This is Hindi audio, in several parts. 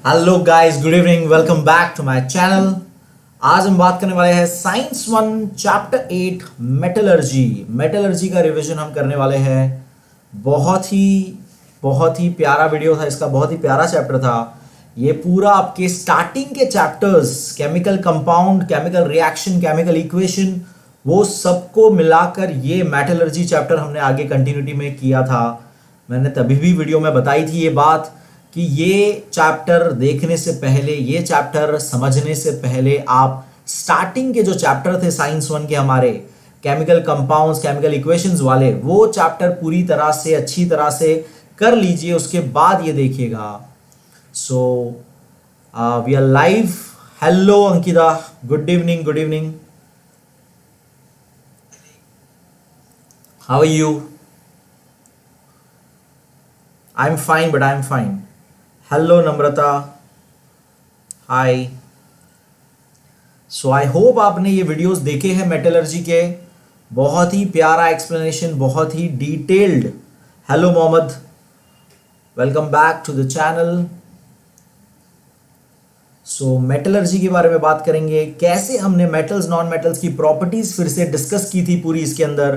Hello guys, good evening, welcome back to my channel. आज हम बात करने वाले हैं साइंस 1 चैप्टर 8 मेटलर्जी का रिवीजन हम करने वाले हैं। बहुत ही प्यारा वीडियो था इसका, बहुत ही प्यारा चैप्टर था ये। पूरा आपके स्टार्टिंग के chapters, chemical compound, chemical reaction, chemical equation, वो सबको मिलाकर ये मेटलर्जी चैप्टर हमने आगे कंटिन्यूटी में किया था। मैंने तभी भी वीडियो में बताई थी ये बात कि ये चैप्टर देखने से पहले, ये चैप्टर समझने से पहले आप स्टार्टिंग के जो चैप्टर थे साइंस 1 के हमारे केमिकल कंपाउंड्स, केमिकल इक्वेशंस वाले, वो चैप्टर पूरी तरह से अच्छी तरह से कर लीजिए, उसके बाद ये देखिएगा। So we are live. Hello Ankita, good evening, good evening, how are you? I am fine, but I am fine. Hello Namrata, hi. So I hope आपने ये वीडियोस देखे हैं मेटलर्जी के। बहुत ही प्यारा एक्सप्लेनेशन, बहुत ही detailed. Hello Mohammed, welcome back to the channel. So metallurgy के बारे में बात करेंगे, कैसे हमने मेटल्स नॉन मेटल्स की प्रॉपर्टीज फिर से डिस्कस की थी पूरी। इसके अंदर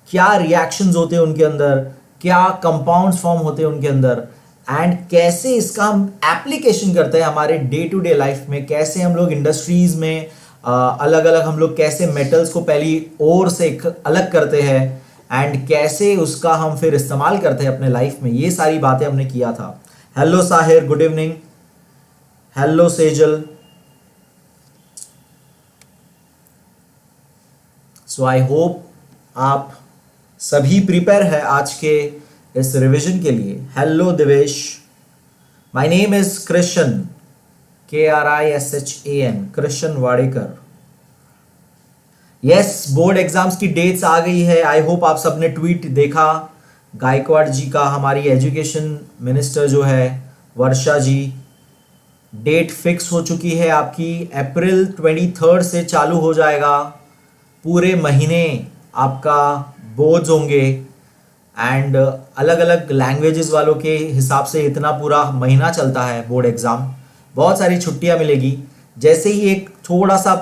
क्या रिएक्शंस होते हैं उनके अंदर, क्या कंपाउंड्स फॉर्म होते हैं उनके अंदर, एंड कैसे इसका हम एप्लीकेशन करते हैं हमारे डे टू डे लाइफ में। कैसे हम लोग इंडस्ट्रीज में अलग अलग हम लोग कैसे मेटल्स को पहली ओर से अलग करते हैं, एंड कैसे उसका हम फिर इस्तेमाल करते हैं अपने लाइफ में। ये सारी बातें हमने किया था। Hello Sahir, good evening. Hello Sejal. So I hope आप सभी प्रिपेयर है आज के इस रिवीजन के लिए। Hello Divesh, my name is Krishna, KRISHAN, Krishna Wadekar. Yes, board exams की डेट्स आ गई है। आई होप आप सबने ट्वीट देखा गायकवाड़ जी का, हमारी एजुकेशन मिनिस्टर जो है वर्षा जी। डेट फिक्स हो चुकी है आपकी, अप्रैल 23 से चालू हो जाएगा। पूरे महीने आपका बोर्ड्स होंगे, एंड अलग अलग लैंग्वेजेस वालों के हिसाब से इतना पूरा महीना चलता है बोर्ड एग्ज़ाम। बहुत सारी छुट्टियां मिलेगी। जैसे ही एक थोड़ा सा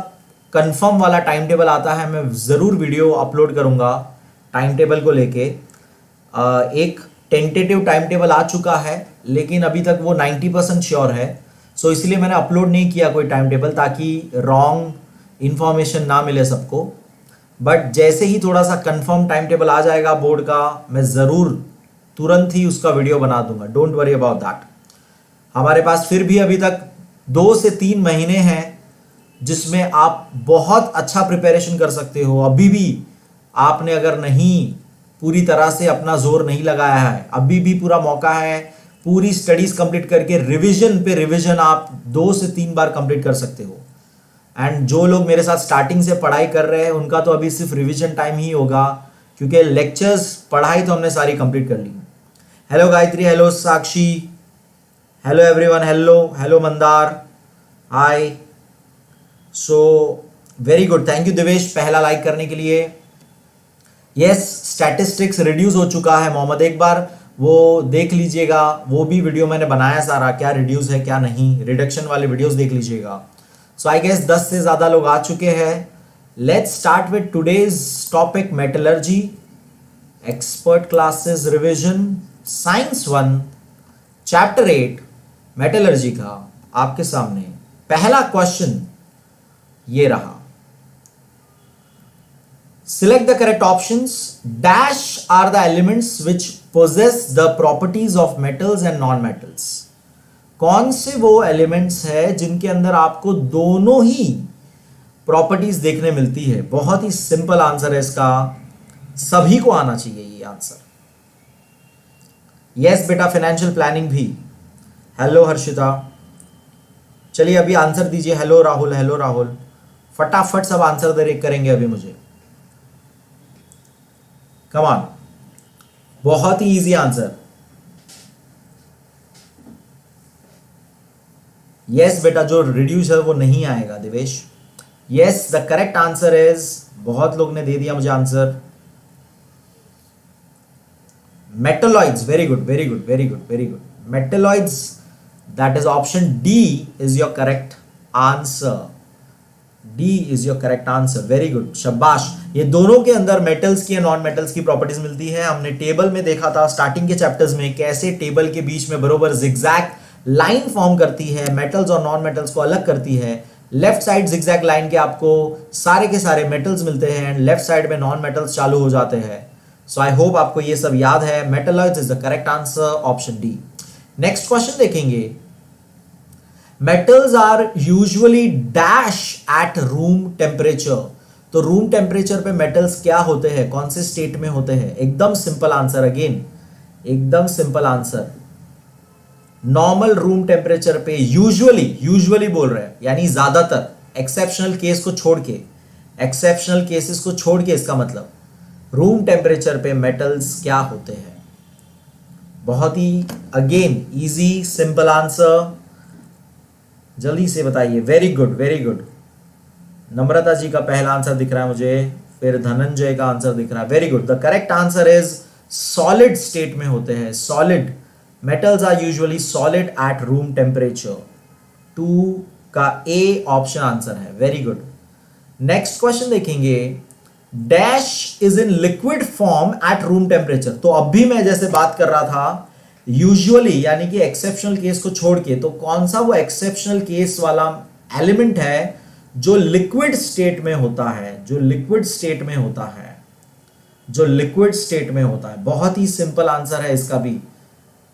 कंफर्म वाला टाइम टेबल आता है, मैं ज़रूर वीडियो अपलोड करूंगा टाइम टेबल को लेके। एक टेंटेटिव टाइम टेबल आ चुका है, लेकिन अभी तक वो 90% श्योर है। सो इसलिए मैंने अपलोड नहीं किया कोई टाइम टेबल, ताकि रॉन्ग इन्फॉर्मेशन ना मिले सबको। बट जैसे ही थोड़ा सा कंफर्म टाइम टेबल आ जाएगा बोर्ड का, मैं ज़रूर तुरंत ही उसका वीडियो बना दूंगा। Don't worry about that. हमारे पास फिर भी अभी तक 2 से 3 महीने हैं जिसमें आप बहुत अच्छा प्रिपरेशन कर सकते हो। अभी भी आपने अगर नहीं पूरी तरह से अपना जोर नहीं लगाया है, अभी भी पूरा मौका है। पूरी स्टडीज कंप्लीट करके रिवीजन पे रिवीजन आप 2 से 3 बार कंप्लीट कर सकते हो। एंड जो लोग मेरे साथ स्टार्टिंग से पढ़ाई कर रहे हैं, उनका तो अभी सिर्फ रिवीजन टाइम ही होगा, क्योंकि लेक्चर्स, पढ़ाई तो हमने सारी कंप्लीट कर ली। Hello Gayatri, hello Sakshi, hello everyone, hello Mandar, hi. So very good, thank you Divesh पहला लाइक करने के लिए। यस, स्टैटिस्टिक्स रिड्यूस हो चुका है मोहम्मद, एक बार वो देख लीजिएगा। वो भी वीडियो मैंने बनाया सारा, क्या रिड्यूस है क्या नहीं, रिडक्शन वाले वीडियोस देख लीजिएगा। सो आई गेस 10 से ज़्यादा लोग आ चुके हैं। Let's start with today's topic, metallurgy expert classes revision science 1 chapter 8 metallurgy का। आपके सामने पहला क्वेश्चन ये रहा। Select the correct options. Dash are the elements which possess the properties of metals and non metals. कौन से वो एलिमेंट्स है जिनके अंदर आपको दोनों ही प्रॉपर्टीज देखने मिलती है। बहुत ही सिंपल आंसर है इसका, सभी को आना चाहिए ये आंसर। यस बेटा, फाइनेंशियल प्लानिंग भी। हेलो हर्षिता, चलिए अभी आंसर दीजिए। हेलो राहुल, फटाफट सब आंसर दे करेंगे अभी मुझे। कम ऑन, बहुत ही इजी आंसर। यस बेटा, जो रिड्यूस है वो नहीं आएगा Divesh. Yes, the correct answer is, बहुत लोग ने दे दिया मुझे answer, metalloids. Very good, very good, very good, very good. Metalloids that is option D is your correct answer. D is your correct answer, very good, शाबाश। ये दोनों के अंदर मेटल्स की या नॉन मेटल्स की प्रॉपर्टीज मिलती है। हमने टेबल में देखा था स्टार्टिंग के चैप्टर्स में कैसे टेबल के बीच में बरोबर जिगजैग लाइन फॉर्म करती है, मेटल्स और नॉन मेटल्स को अलग करती है। लेफ्ट साइड जिगजैग लाइन के आपको सारे के सारे मेटल्स मिलते हैं एंड लेफ्ट साइड में नॉन मेटल्स चालू हो जाते हैं। सो आई होप आपको ये सब याद है। Metallurgy is the correct answer, option D. Next question देखेंगे, metals are usually dash at room temperature. तो रूम टेम्परेचर पे मेटल्स क्या होते हैं, कौन से स्टेट में होते हैं? एकदम सिंपल आंसर, अगेन एकदम simple answer. Normal room temperature पे यूजुअली बोल रहे हैं, यानी ज्यादातर, एक्सेप्शनल केस को छोड़ के, एक्सेप्शनल केसेस को छोड़ के इसका मतलब रूम टेम्परेचर पे मेटल्स क्या होते हैं? बहुत ही अगेन इजी सिंपल आंसर, जल्दी से बताइए। Very good, very good. Namrata ji का पहला आंसर दिख रहा है मुझे, फिर धनंजय का आंसर दिख रहा है। Very good, the correct answer is solid state में होते हैं। Solid metals are usually solid at room temperature. 2 का ए ऑप्शन आंसर है, वेरी गुड। नेक्स्ट क्वेश्चन देखेंगे, dash is in liquid form at room temperature. तो अब भी मैं जैसे बात कर रहा था यूजुअली यानी कि एक्सेप्शनल केस को छोड़ के, तो कौन सा वो एक्सेप्शनल केस वाला एलिमेंट है जो लिक्विड स्टेट में होता है, जो लिक्विड स्टेट में होता है, जो लिक्विड स्टेट में होता है? बहुत ही सिंपल आंसर है इसका भी।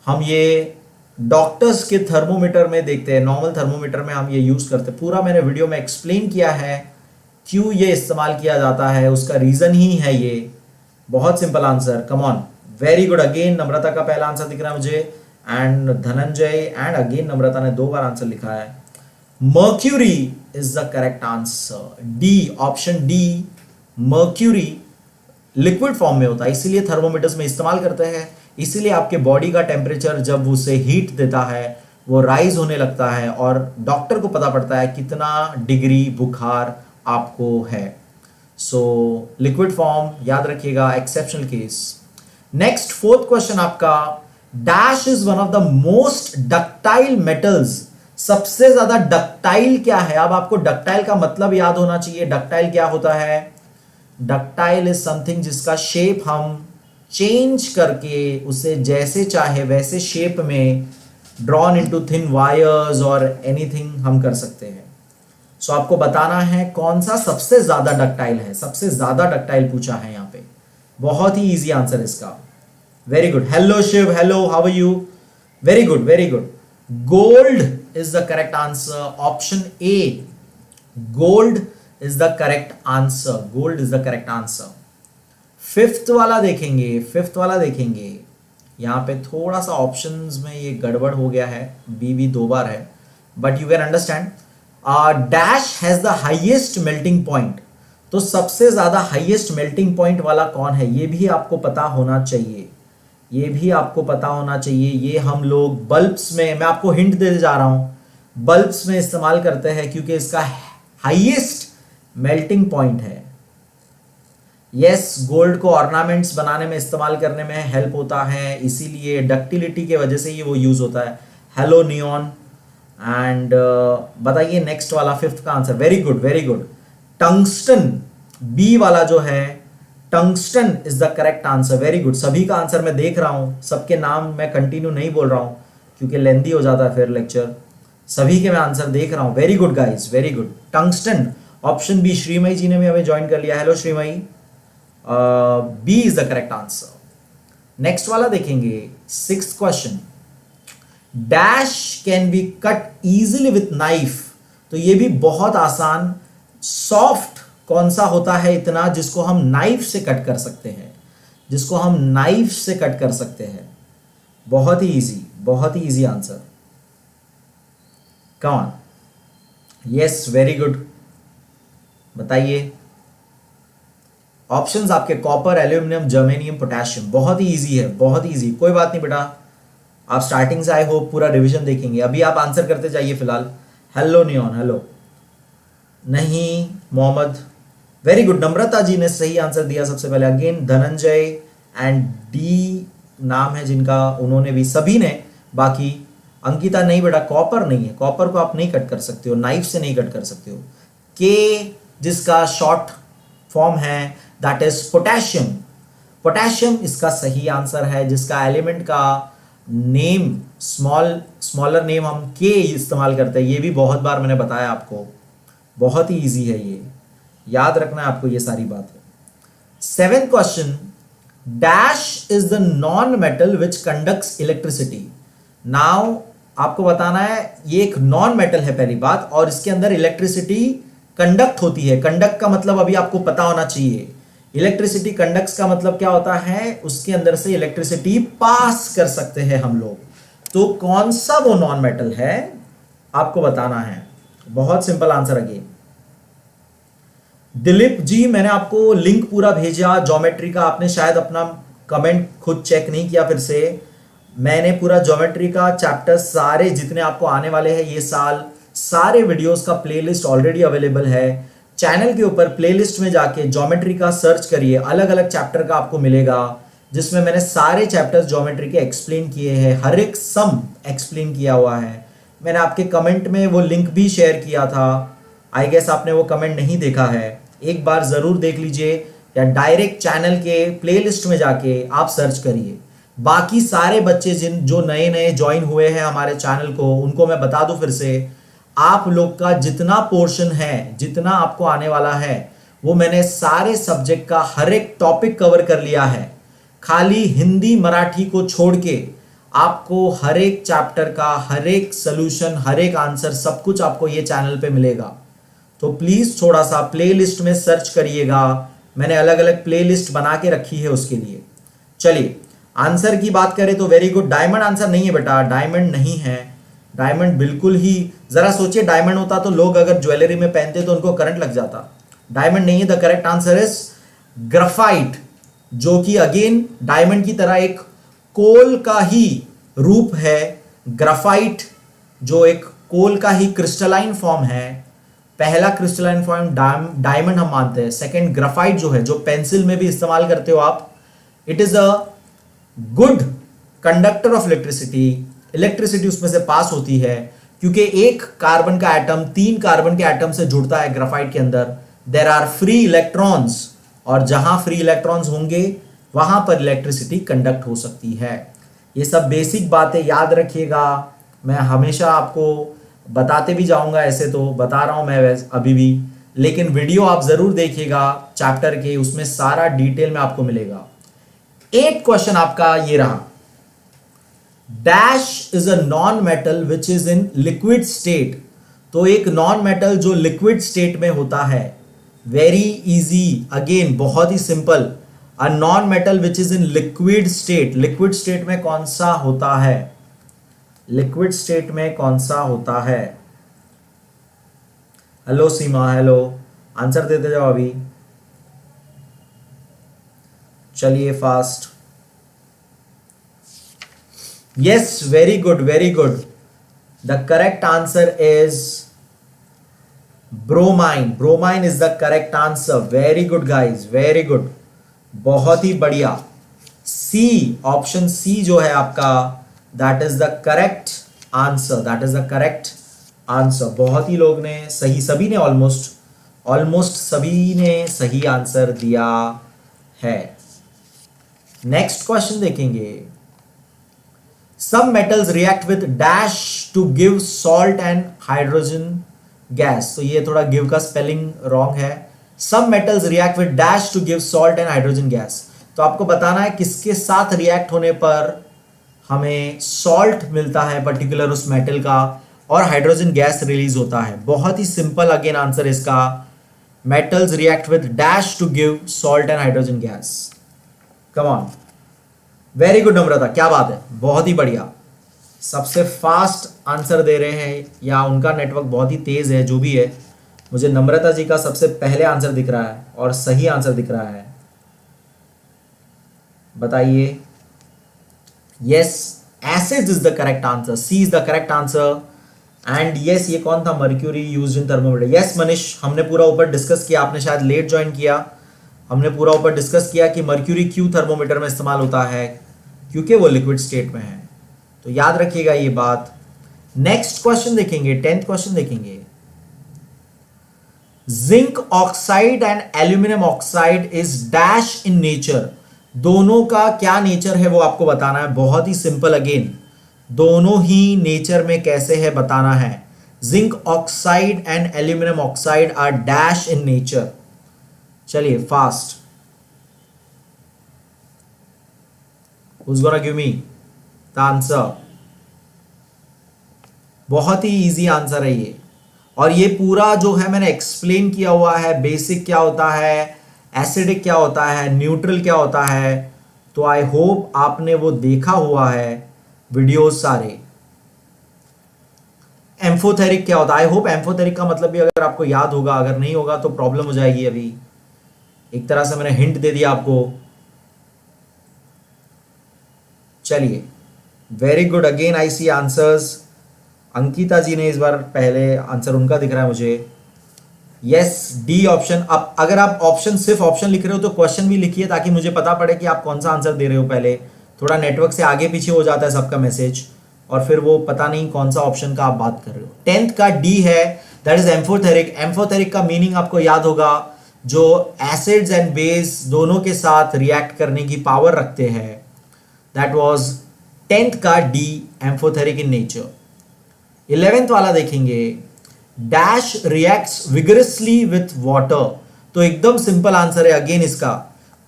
हम ये डॉक्टर्स के थर्मोमीटर में देखते हैं, नॉर्मल थर्मोमीटर में हम ये यूज करते हैं। पूरा मैंने वीडियो में एक्सप्लेन किया है क्यों ये इस्तेमाल किया जाता है, उसका रीजन ही है ये। बहुत simple answer, come on, very good. Again Namrata का पहला आंसर दिख रहा है मुझे and Dhananjay, and again Namrata ने 2 बार आंसर लिखा है। Mercury is the correct answer, D, option D. Mercury liquid form में होता है, इसीलिए थर्मोमीटर्स में इस्तेमाल करते हैं। इसीलिए आपके बॉडी का टेम्परेचर जब उसे हीट देता है वो राइज होने लगता है और डॉक्टर को पता पड़ता है कितना डिग्री बुखार आपको है। सो लिक्विड फॉर्म याद रखिएगा, exceptional case. Next fourth question आपका, dash is one of the most ductile metals. सबसे ज्यादा डक्टाइल क्या है? अब आपको डक्टाइल का मतलब याद होना चाहिए। डक्टाइल क्या होता है? डक्टाइल इज समथिंग जिसका शेप हम चेंज करके उसे जैसे चाहे वैसे शेप में ड्रॉन इनटू थिन वायर्स और एनीथिंग हम कर सकते हैं। सो आपको बताना है कौन सा सबसे ज्यादा डक्टाइल है। सबसे ज्यादा डक्टाइल पूछा है यहां पे, बहुत ही इजी आंसर इसका। Very good, hello Shiv, hello, how are you? Very good, very good. Gold is the correct answer, option A, gold is the correct answer, gold is the correct answer. Fifth वाला देखेंगे, फिफ्थ वाला देखेंगे, यहां पे थोड़ा सा ऑप्शंस में ये गड़बड़ हो गया है, बी भी 2 बार है, but you can understand. Dash has the highest melting point. तो सबसे ज्यादा हाईएस्ट मेल्टिंग पॉइंट वाला कौन है, ये भी आपको पता होना चाहिए, ये भी आपको पता होना चाहिए। ये हम लोग बल्ब्स में, मैं आपको हिंट दे जा रहा हूं, बल्ब्स में इस्तेमाल करते हैं क्योंकि इसका हाईएस्ट मेल्टिंग पॉइंट है। यस, गोल्ड को ऑर्नामेंट्स बनाने में इस्तेमाल करने में हेल्प होता है, इसीलिए डक्टिलिटी के वजह से ही वो यूज होता है। Hello neon. एंड बताइए नेक्स्ट वाला, फिफ्थ का answer. Very good, very good. Tungsten, B वाला जो है, tungsten is the correct answer. Very good. सभी का आंसर मैं देख रहा हूं, सबके नाम मैं कंटिन्यू नहीं बोल रहा हूं क्योंकि लेंदी हो जाता है फिर लेक्चर। सभी के मैं आंसर देख रहा हूं। Very good guys, very good. Tungsten, option B. Shrimayi ji ने भी हमें ज्वाइन कर लिया, hello Shrimayi. B is the correct answer. Next वाला देखेंगे, sixth question, dash can be cut easily with knife. तो ये भी बहुत आसान। सॉफ्ट कौन सा होता है इतना जिसको हम नाइफ से कट कर सकते हैं, जिसको हम नाइफ से कट कर सकते हैं? बहुत ही इजी, बहुत ही easy answer. Come on, yes, very good. बताइए ऑप्शंस आपके, कॉपर, एल्यूमिनियम, जर्मेनियम, पोटेशियम। बहुत ही इजी है, बहुत ही इजी। कोई बात नहीं बेटा, आप स्टार्टिंग से आई होप पूरा रिवीजन देखेंगे। अभी आप आंसर करते जाइए फिलहाल। Hello neon, hello. नहीं, मोहम्मद, वेरी गुड। नम्रता जी ने सही आंसर दिया सबसे पहले। अगेन धनंजय एंड डी नाम है जिनका, उन्होंने भी, सभी ने। बाकी अंकिता नहीं बेटा, कॉपर नहीं है, कॉपर को आप नहीं कट कर सकते हो, नाइफ से नहीं कट कर सकते हो। के जिसका शॉर्ट फॉर्म है दैट इज पोटेशियम। पोटेशियम इसका सही आंसर है, जिसका एलिमेंट का नेम स्मॉलर नेम हम के इस्तेमाल करते हैं। ये भी बहुत बार मैंने बताया आपको, बहुत ही इजी है, ये याद रखना है आपको ये सारी बातें। 7th question, dash is the non metal which conducts electricity. Now आपको बताना है ये एक नॉन मेटल है पहली बात, और इसके अंदर इलेक्ट्रिसिटी कंडक्ट होती है। कंडक्ट का मतलब अभी आपको पता होना चाहिए, इलेक्ट्रिसिटी कंडक्ट्स का मतलब क्या होता है, उसके अंदर से इलेक्ट्रिसिटी पास कर सकते हैं हम लोग। तो कौन सा वो नॉन मेटल है आपको बताना है। बहुत simple answer again. Dilip ji, मैंने आपको लिंक पूरा भेजा ज्योमेट्री का, आपने शायद अपना कमेंट खुद चेक नहीं किया फिर से। मैंने पूरा ज्योमेट्री का चैप्टर सारे जितने आपको आने वाले हैं ये साल, सारे वीडियोस का प्लेलिस्ट ऑलरेडी अवेलेबल है चैनल के ऊपर। प्लेलिस्ट में जाके ज्योमेट्री का सर्च करिए, अलग अलग चैप्टर का आपको मिलेगा, जिसमें मैंने सारे चैप्टर्स ज्योमेट्री के एक्सप्लेन किए हैं, हर एक सम एक्सप्लेन किया हुआ है। मैंने आपके कमेंट में वो लिंक भी शेयर किया था, आई गेस आपने वो कमेंट नहीं देखा है, एक बार जरूर देख लीजिए, या डायरेक्ट चैनल के प्लेलिस्ट में जाके आप सर्च करिए। बाकी सारे बच्चे जो नए नए ज्वाइन हुए हैं हमारे चैनल को, उनको मैं बता दूं फिर से, आप लोग का जितना पोर्शन है, जितना आपको आने वाला है, वो मैंने सारे सब्जेक्ट का हर एक टॉपिक कवर कर लिया है। खाली हिंदी मराठी को छोड़ के आपको हर एक चैप्टर का हर एक सोल्यूशन, हर एक आंसर, सब कुछ आपको ये चैनल पे मिलेगा। तो प्लीज थोड़ा सा प्लेलिस्ट में सर्च करिएगा, मैंने अलग अलग प्लेलिस्ट बना के रखी है उसके लिए। चलिए आंसर की बात करें तो वेरी गुड। डायमंड आंसर नहीं है बेटा, डायमंड नहीं है, डायमंड बिल्कुल ही, जरा सोचिए डायमंड होता तो लोग अगर ज्वेलरी में पहनते तो उनको करंट लग जाता। डायमंड नहीं है, the correct answer is graphite, जो कि अगेन डायमंड की तरह एक कोल का ही रूप है। ग्राफाइट जो एक कोल का ही क्रिस्टलाइन फॉर्म है, पहला क्रिस्टलाइन फॉर्म डायमंड हम मानते हैं। सेकेंड ग्राफाइट जो है, जो पेंसिल में भी इस्तेमाल करते हो आप, it is a good conductor of electricity. Electricity उसमें से पास होती है, क्योंकि एक कार्बन का एटम 3 कार्बन के एटम से जुड़ता है ग्राफाइट के अंदर। देयर आर फ्री इलेक्ट्रॉन्स, और जहां फ्री इलेक्ट्रॉन्स होंगे वहां पर इलेक्ट्रिसिटी कंडक्ट हो सकती है। ये सब बेसिक बातें याद रखिएगा, मैं हमेशा आपको बताते भी जाऊंगा, ऐसे तो बता रहा हूं मैं अभी भी, लेकिन वीडियो आप जरूर देखिएगा चैप्टर के, उसमें सारा डिटेल में आपको मिलेगा। 8th क्वेश्चन आपका ये रहा, dash is a non metal which is in liquid state. तो एक नॉन मेटल जो लिक्विड स्टेट में होता है, वेरी इजी, अगेन बहुत ही simple, a non metal which is in liquid state. Liquid state में कौन सा होता है, लिक्विड स्टेट में कौन सा होता है। हेलो सीमा, हेलो, आंसर देते जाओ अभी, चलिए fast. Yes, very good very good, the correct answer is bromine. Bromine is the correct answer, very good guys, very good, बहुत ही बढ़िया। सी, ऑप्शन सी जो है आपका, that is the correct answer, that is the correct answer. बहुत ही लोग ने सही, सभी ने ऑलमोस्ट सभी ने सही आंसर दिया है। नेक्स्ट क्वेश्चन देखेंगे, some metals react with dash to give salt and hydrogen gas. तो ये थोड़ा गिव का स्पेलिंग रॉन्ग है, some metals react with dash to give salt and hydrogen gas. तो आपको बताना है किसके साथ रिएक्ट होने पर हमें सॉल्ट मिलता है पर्टिकुलर उस मेटल का, और हाइड्रोजन गैस रिलीज होता है। बहुत ही सिंपल अगेन आंसर इसका, metals react with dash to give salt and hydrogen gas. Come on, very good Namrata, क्या बात है, बहुत ही बढ़िया, सबसे फास्ट आंसर दे रहे हैं, या उनका नेटवर्क बहुत ही तेज है, जो भी है। मुझे नम्रता जी का सबसे पहले आंसर दिख रहा है और सही आंसर दिख रहा है, बताइए। Yes, acids is the correct answer, C is the correct answer. And yes, ये कौन था, mercury used in thermometer. Yes Manish, हमने पूरा ऊपर डिस्कस किया, आपने शायद लेट ज्वाइन किया, हमने पूरा ऊपर डिस्कस किया कि मर्क्यूरी क्यों थर्मोमीटर में इस्तेमाल होता है, क्योंकि वो लिक्विड स्टेट में है। तो याद रखिएगा ये बात। नेक्स्ट क्वेश्चन देखेंगे, 10th क्वेश्चन देखेंगे। Zinc oxide and aluminium oxide is dash in nature. दोनों का क्या नेचर है वो आपको बताना है। बहुत ही सिंपल, अगेन दोनों ही नेचर में कैसे है बताना है। Zinc oxide and aluminium oxide are dash in nature. चलिए fast, who's gonna give me the answer? बहुत ही इजी आंसर है ये, और ये पूरा जो है मैंने एक्सप्लेन किया हुआ है। बेसिक क्या होता है, एसिडिक क्या होता है, न्यूट्रल क्या होता है, तो आई होप आपने वो देखा हुआ है वीडियोस सारे। एम्फोथेरिक क्या होता है, आई होप एम्फोथेरिक का मतलब भी अगर आपको याद होगा, अगर नहीं होगा तो प्रॉब्लम हो जाएगी। अभी एक तरह से मैंने हिंट दे दिया आपको। चलिए, very good, again I see answers. Ankita ji ने इस बार पहले आंसर उनका दिख रहा है मुझे। Yes, D option. अब अगर आप ऑप्शन, सिर्फ ऑप्शन लिख रहे हो तो क्वेश्चन भी लिखिए, ताकि मुझे पता पड़े कि आप कौन सा आंसर दे रहे हो। पहले थोड़ा नेटवर्क से आगे पीछे हो जाता है सबका मैसेज, और फिर वो पता नहीं कौन सा ऑप्शन का आप बात कर रहे हो। 10th का डी है, दैट इज एम्फोथेरिक। एम्फोथेरिक का मीनिंग आपको याद होगा, जो एसिड्स एंड बेस दोनों के साथ रिएक्ट करने की पावर रखते हैं। दैट वाज 10th का डी, एम्फोथेरिक इन नेचर। 11th वाला देखेंगे, dash reacts vigorously with water. तो एकदम सिंपल आंसर है अगेन इसका।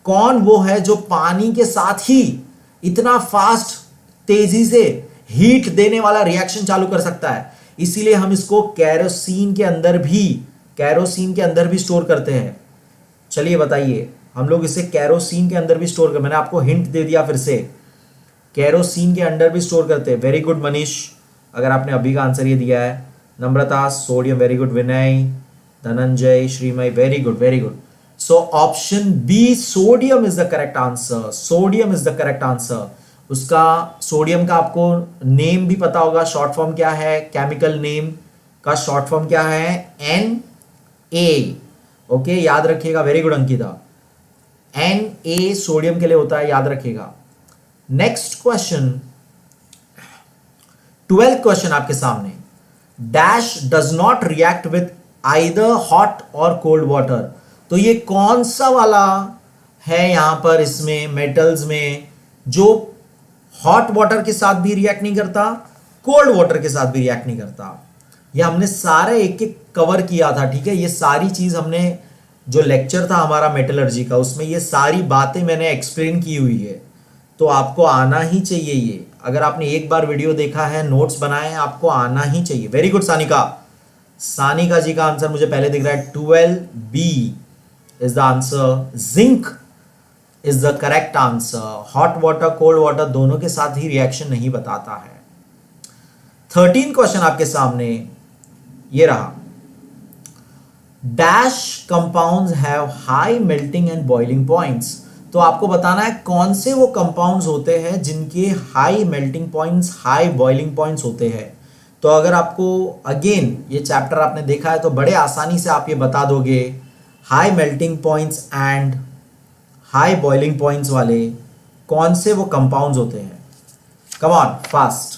कौन वो है जो पानी के साथ ही इतना फास्ट, तेजी से हीट देने वाला रिएक्शन चालू कर सकता है? इसीलिए हम इसको केरोसिन के अंदर भी स्टोर करते हैं। चलिए बताइए, हम लोग इसे केरोसिन के अंदर भी स्टोर कर, मैंने आपको हिंट दे दिया फिर से, केरोसिन के अंदर भी स्टोर करते हैं। वेरी गुड मनीष, अगर आपने अभी का आंसर ये दिया है। Namrata, sodium, very good. Vinay, Dhananjay, Shrimay, very good, very good. So option B, sodium is the correct answer. Sodium is the correct answer. उसका, सोडियम का आपको नेम भी पता होगा, शॉर्ट फॉर्म क्या है, केमिकल नेम का शॉर्ट फॉर्म क्या है, Na। ओके, याद रखिएगा। Very good Ankita, Na sodium के लिए होता है, याद रखिएगा। नेक्स्ट क्वेश्चन, 12th क्वेश्चन आपके सामने। Dash does not react with either hot और कोल्ड वाटर। तो ये कौन सा वाला है यहां पर इसमें मेटल्स में जो हॉट वाटर के साथ भी रिएक्ट नहीं करता, कोल्ड वाटर के साथ भी रिएक्ट नहीं करता? ये हमने सारे एक एक कवर किया था, ठीक है। ये सारी चीज हमने, जो लेक्चर था हमारा मेटलर्जी का, उसमें ये सारी बातें मैंने एक्सप्लेन की हुई है। तो आपको आना ही चाहिए ये। अगर आपने एक बार वीडियो देखा है, नोट्स बनाए हैं, आपको आना ही चाहिए। Very good Sanika. सानिका जी का आंसर मुझे पहले दिख रहा है, 12B is the answer. Zinc is the correct answer. Hot water, cold water दोनों के साथ ही रिएक्शन नहीं बताता है। 13 क्वेश्चन आपके सामने ये रहा। Dash compounds have high melting and boiling points. तो आपको बताना है कौन से वो कंपाउंड्स होते हैं जिनके high melting points, high boiling points होते हैं। तो अगर आपको, अगेन ये चैप्टर आपने देखा है तो बड़े आसानी से आप ये बता दोगे, high melting points and high boiling points वाले कौन से वो कंपाउंड्स होते हैं। Come on, fast.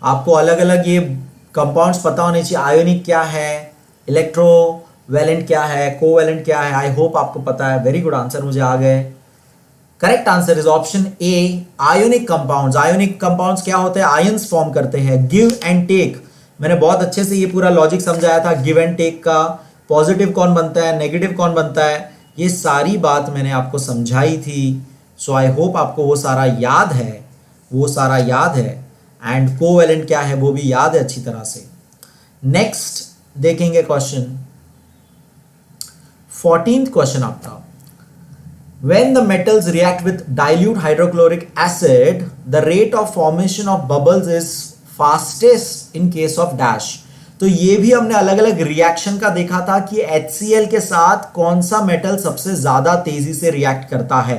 आपको अलग अलग ये कंपाउंड्स पता होने चाहिए। आयोनिक क्या है, इलेक्ट्रोवैलेंट क्या है, कोवैलेंट क्या है। आई होप आपको पता है। वेरी गुड, आंसर मुझे आ गए। Correct answer is option A, ionic compounds. Ionic compounds क्या होते हैं, आयंस फॉर्म करते हैं। गिव एंड टेक, मैंने बहुत अच्छे से ये पूरा लॉजिक समझाया था। गिव एंड टेक का, पॉजिटिव कौन बनता है, नेगेटिव कौन बनता है, ये सारी बात मैंने आपको समझाई थी। सो आई होप आपको वो सारा याद है, वो सारा याद है। एंड कोवैलेंट क्या है वो भी याद है अच्छी तरह से। नेक्स्ट देखेंगे क्वेश्चन, 14th क्वेश्चन आपका। When the metals react with dilute hydrochloric acid, the rate of formation of bubbles is fastest in case of dash। तो ये भी हमने अलग अलग रिएक्शन का देखा था कि HCl के साथ कौन सा मेटल सबसे ज्यादा तेजी से रिएक्ट करता है,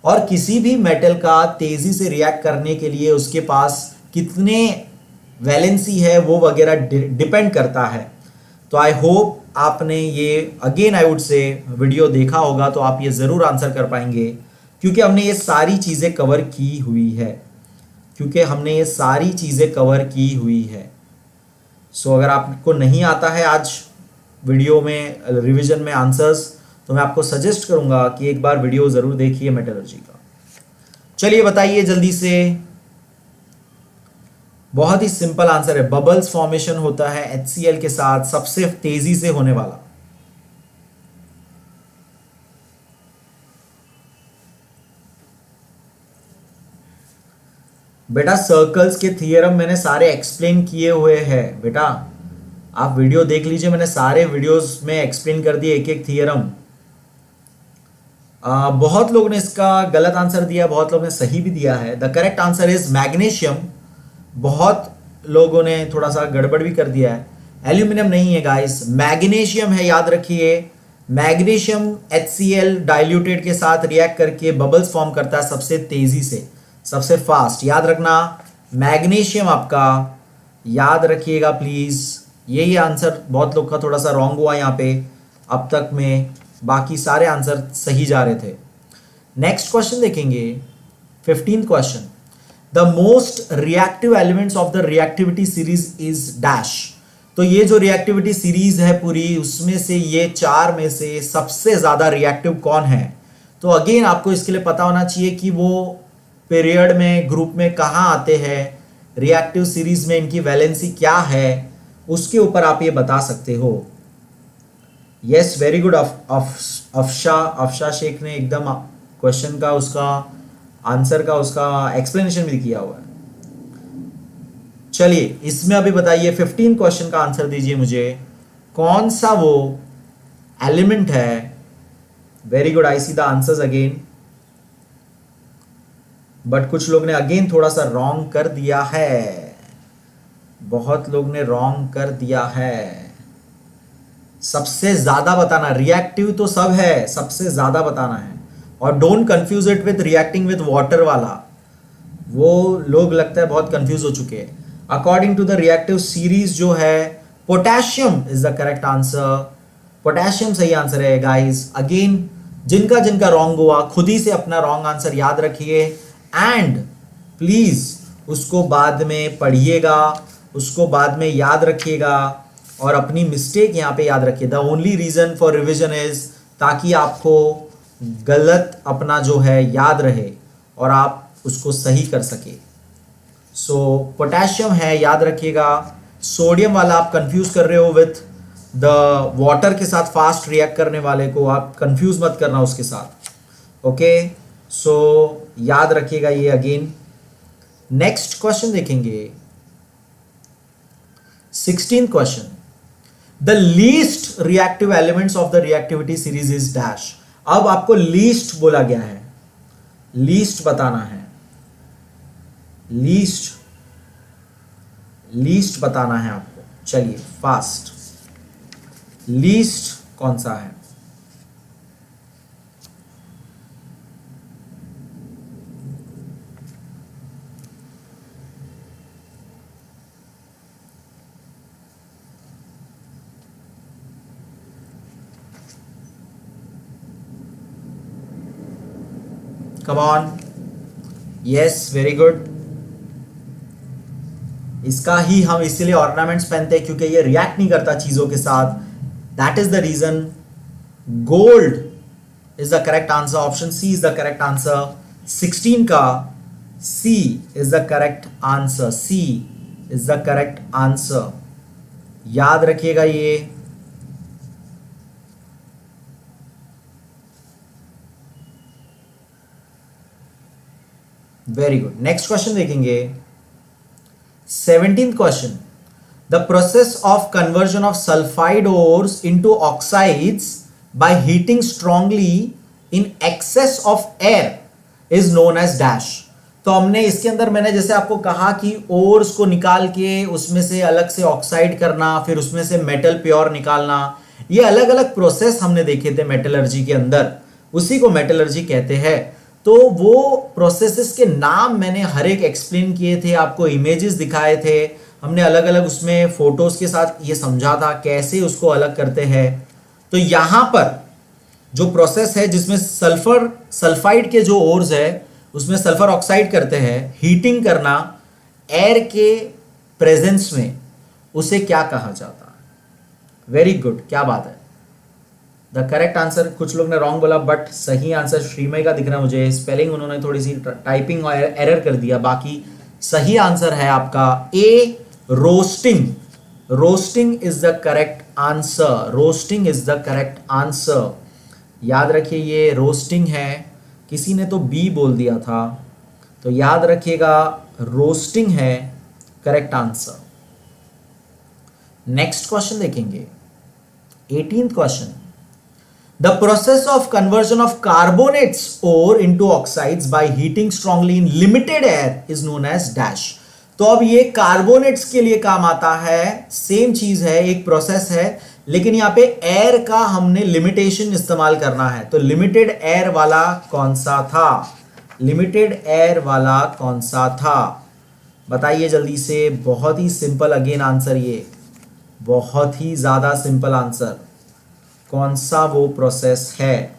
और किसी भी मेटल का तेजी से रिएक्ट करने के लिए उसके पास कितने वैलेंसी है वो वगैरह डिपेंड करता है। तो आई होप आपने ये again I would say video देखा होगा तो आप ये ज़रूर आंसर कर पाएंगे, क्योंकि हमने ये सारी चीज़ें कवर की हुई है सो अगर आपको नहीं आता है आज वीडियो में रिवीजन में आंसर्स, तो मैं आपको सजेस्ट करूंगा कि एक बार वीडियो ज़रूर देखिए मेटलर्जी का। चलिए बताइए जल्दी से। बहुत ही सिंपल आंसर है, बबल्स फॉर्मेशन होता है HCl के साथ सबसे तेजी से होने वाला। बेटा सर्कल्स के थियरम मैंने सारे एक्सप्लेन किए हुए हैं बेटा, आप वीडियो देख लीजिए, मैंने सारे वीडियोस में एक्सप्लेन कर दिए एक एक थियरम। बहुत लोग ने इसका गलत आंसर दिया, बहुत लोगों ने सही भी दिया है। The correct answer is magnesium. बहुत लोगों ने थोड़ा सा गड़बड़ भी कर दिया है, एल्यूमिनियम नहीं है गाइस, मैग्नीशियम है, याद रखिए। मैग्नीशियम HCl डाइल्यूटेड के साथ रिएक्ट करके बबल्स फॉर्म करता है सबसे तेजी से, सबसे फास्ट, याद रखना मैग्नीशियम आपका, याद रखिएगा प्लीज। यही आंसर बहुत लोग का थोड़ा सा रॉन्ग हुआ यहाँ पे अब तक में, बाकी सारे आंसर सही जा रहे थे। नेक्स्ट क्वेश्चन देखेंगे, 15th question. The most reactive elements of the reactivity series is dash. तो ये जो रिएक्टिविटी सीरीज है पूरी, उसमें से ये चार में से सबसे ज्यादा रिएक्टिव कौन है? तो अगेन आपको इसके लिए पता होना चाहिए कि वो पीरियड में, ग्रुप में कहाँ आते हैं, रिएक्टिव सीरीज में इनकी वैलेंसी क्या है, उसके ऊपर आप ये बता सकते हो। Yes, very good Afsha Shaikh ने एकदम क्वेश्चन का, उसका आंसर का, उसका एक्सप्लेनेशन भी किया हुआ है। चलिए इसमें अभी बताइए, 15 क्वेश्चन का आंसर दीजिए मुझे, कौन सा वो एलिमेंट है? Very good, I see the answers again, but कुछ लोग ने अगेन थोड़ा सा रॉन्ग कर दिया है, बहुत लोग ने रॉन्ग कर दिया है। सबसे ज्यादा बताना, रिएक्टिव तो सब है, सबसे ज्यादा बताना है। और don't confuse it with reacting with water वाला, वो लोग लगता है बहुत कंफ्यूज हो चुके हैं। According to the reactive series जो है, potassium is the correct answer, potassium सही आंसर है गाइस। अगेन जिनका जिनका रॉन्ग हुआ, खुद ही से अपना रॉन्ग आंसर याद रखिए एंड प्लीज उसको बाद में पढ़िएगा, उसको बाद में याद रखिएगा और अपनी मिस्टेक यहाँ पे याद रखिए। The only reason for revision is ताकि आपको गलत अपना जो है याद रहे और आप उसको सही कर सके। सो पोटेशियम है, याद रखिएगा। सोडियम वाला आप कंफ्यूज कर रहे हो विथ द वाटर के साथ फास्ट रिएक्ट करने वाले को, आप कंफ्यूज मत करना उसके साथ। ओके, सो याद रखिएगा ये अगेन। नेक्स्ट क्वेश्चन देखेंगे, 16th question. The least reactive elements of the reactivity series is dash. अब आपको लीस्ट बोला गया है, लीस्ट बताना है, लीस्ट बताना है आपको। चलिए फास्ट, लीस्ट कौन सा है? कम ऑन, यस, वेरी गुड। इसका ही हम इसीलिए ऑर्नामेंट्स पहनते हैं क्योंकि ये रिएक्ट नहीं करता चीजों के साथ, that is the reason. Gold is the correct answer, option C is the correct answer. 16 का C is the correct answer, C is the correct answer, याद रखिएगा ये। Very good. नेक्स्ट क्वेश्चन देखेंगे, 17th question. The process of conversion of sulphide ores into oxides by heating strongly in excess of air is known as dash. तो हमने इसके अंदर, मैंने जैसे आपको कहा कि ओर्स को निकाल के उसमें से अलग से ऑक्साइड करना, फिर उसमें से मेटल प्योर निकालना, ये अलग अलग प्रोसेस हमने देखे थे मेटलर्जी के अंदर, उसी को मेटलर्जी कहते हैं। तो वो प्रोसेसेस के नाम मैंने हर एक एक्सप्लेन किए थे, आपको इमेजेस दिखाए थे, हमने अलग अलग उसमें फोटोज के साथ ये समझा था कैसे उसको अलग करते हैं। तो यहां पर जो प्रोसेस है जिसमें सल्फर सल्फाइड के जो ओर्स है उसमें सल्फर ऑक्साइड करते हैं, हीटिंग करना एयर के प्रेजेंस में, उसे क्या कहा जाता है? वेरी गुड, क्या बात है। द करेक्ट आंसर, कुछ लोग ने रॉन्ग बोला बट सही आंसर श्रीमय का दिख रहा है मुझे, स्पेलिंग उन्होंने थोड़ी सी टाइपिंग और एरर कर दिया, बाकी सही आंसर है आपका A, roasting. Roasting is the correct answer, roasting is the correct answer. याद रखिए ये रोस्टिंग है, किसी ने तो बी बोल दिया था, तो याद रखिएगा रोस्टिंग है करेक्ट आंसर। नेक्स्ट क्वेश्चन देखेंगे, 18th question. The process of conversion of carbonates or into oxides by heating strongly in limited air is known as dash. तो अब ये कार्बोनेट्स के लिए काम आता है, सेम चीज है, एक प्रोसेस है, लेकिन यहां पे एयर का हमने लिमिटेशन इस्तेमाल करना है। तो लिमिटेड एयर वाला कौन सा था? लिमिटेड एयर वाला कौन सा था? बताइए जल्दी से। बहुत ही सिंपल अगेन आंसर, ये बहुत ही ज्यादा सिंपल आंसर। कौन सा वो प्रोसेस है?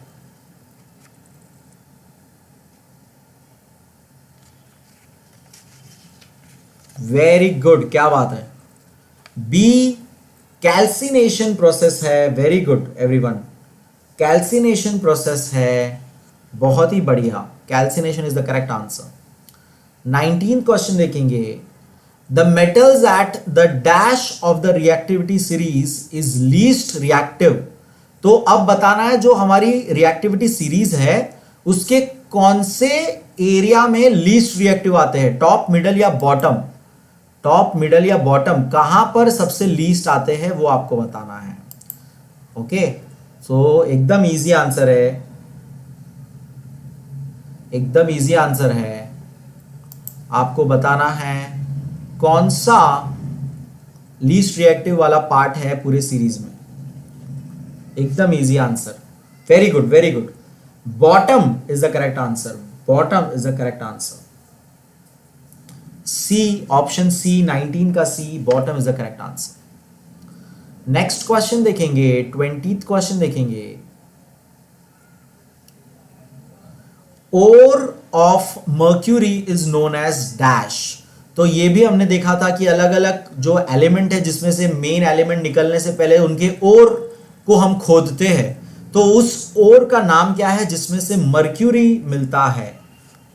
वेरी गुड, क्या बात है। बी कैल्सिनेशन प्रोसेस है। Very good everyone, calcination process है, बहुत ही बढ़िया। Calcination is the correct answer. 19th question देखेंगे। The metals at the dash of the reactivity series is least reactive. तो अब बताना है जो हमारी रिएक्टिविटी सीरीज है उसके कौन से एरिया में लीस्ट रिएक्टिव आते हैं, टॉप, मिडल या बॉटम। टॉप, मिडल या बॉटम, कहां पर सबसे लीस्ट आते हैं वो आपको बताना है। ओके, सो एकदम इजी आंसर है, एकदम इजी आंसर है। आपको बताना है कौन सा लीस्ट रिएक्टिव वाला पार्ट है पूरे सीरीज में। एकदम easy answer, very good very good. Bottom is the correct answer, bottom is the correct answer. C, option C, 19 का C, bottom is the correct answer. Next question देखेंगे, 20th क्वेश्चन देखेंगे। Ore of mercury is known as dash. तो ये भी हमने देखा था कि अलग अलग जो एलिमेंट है जिसमें से मेन एलिमेंट निकलने से पहले उनके ओर को हम खोदते हैं, तो उस ओर का नाम क्या है जिसमें से मर्क्यूरी मिलता है?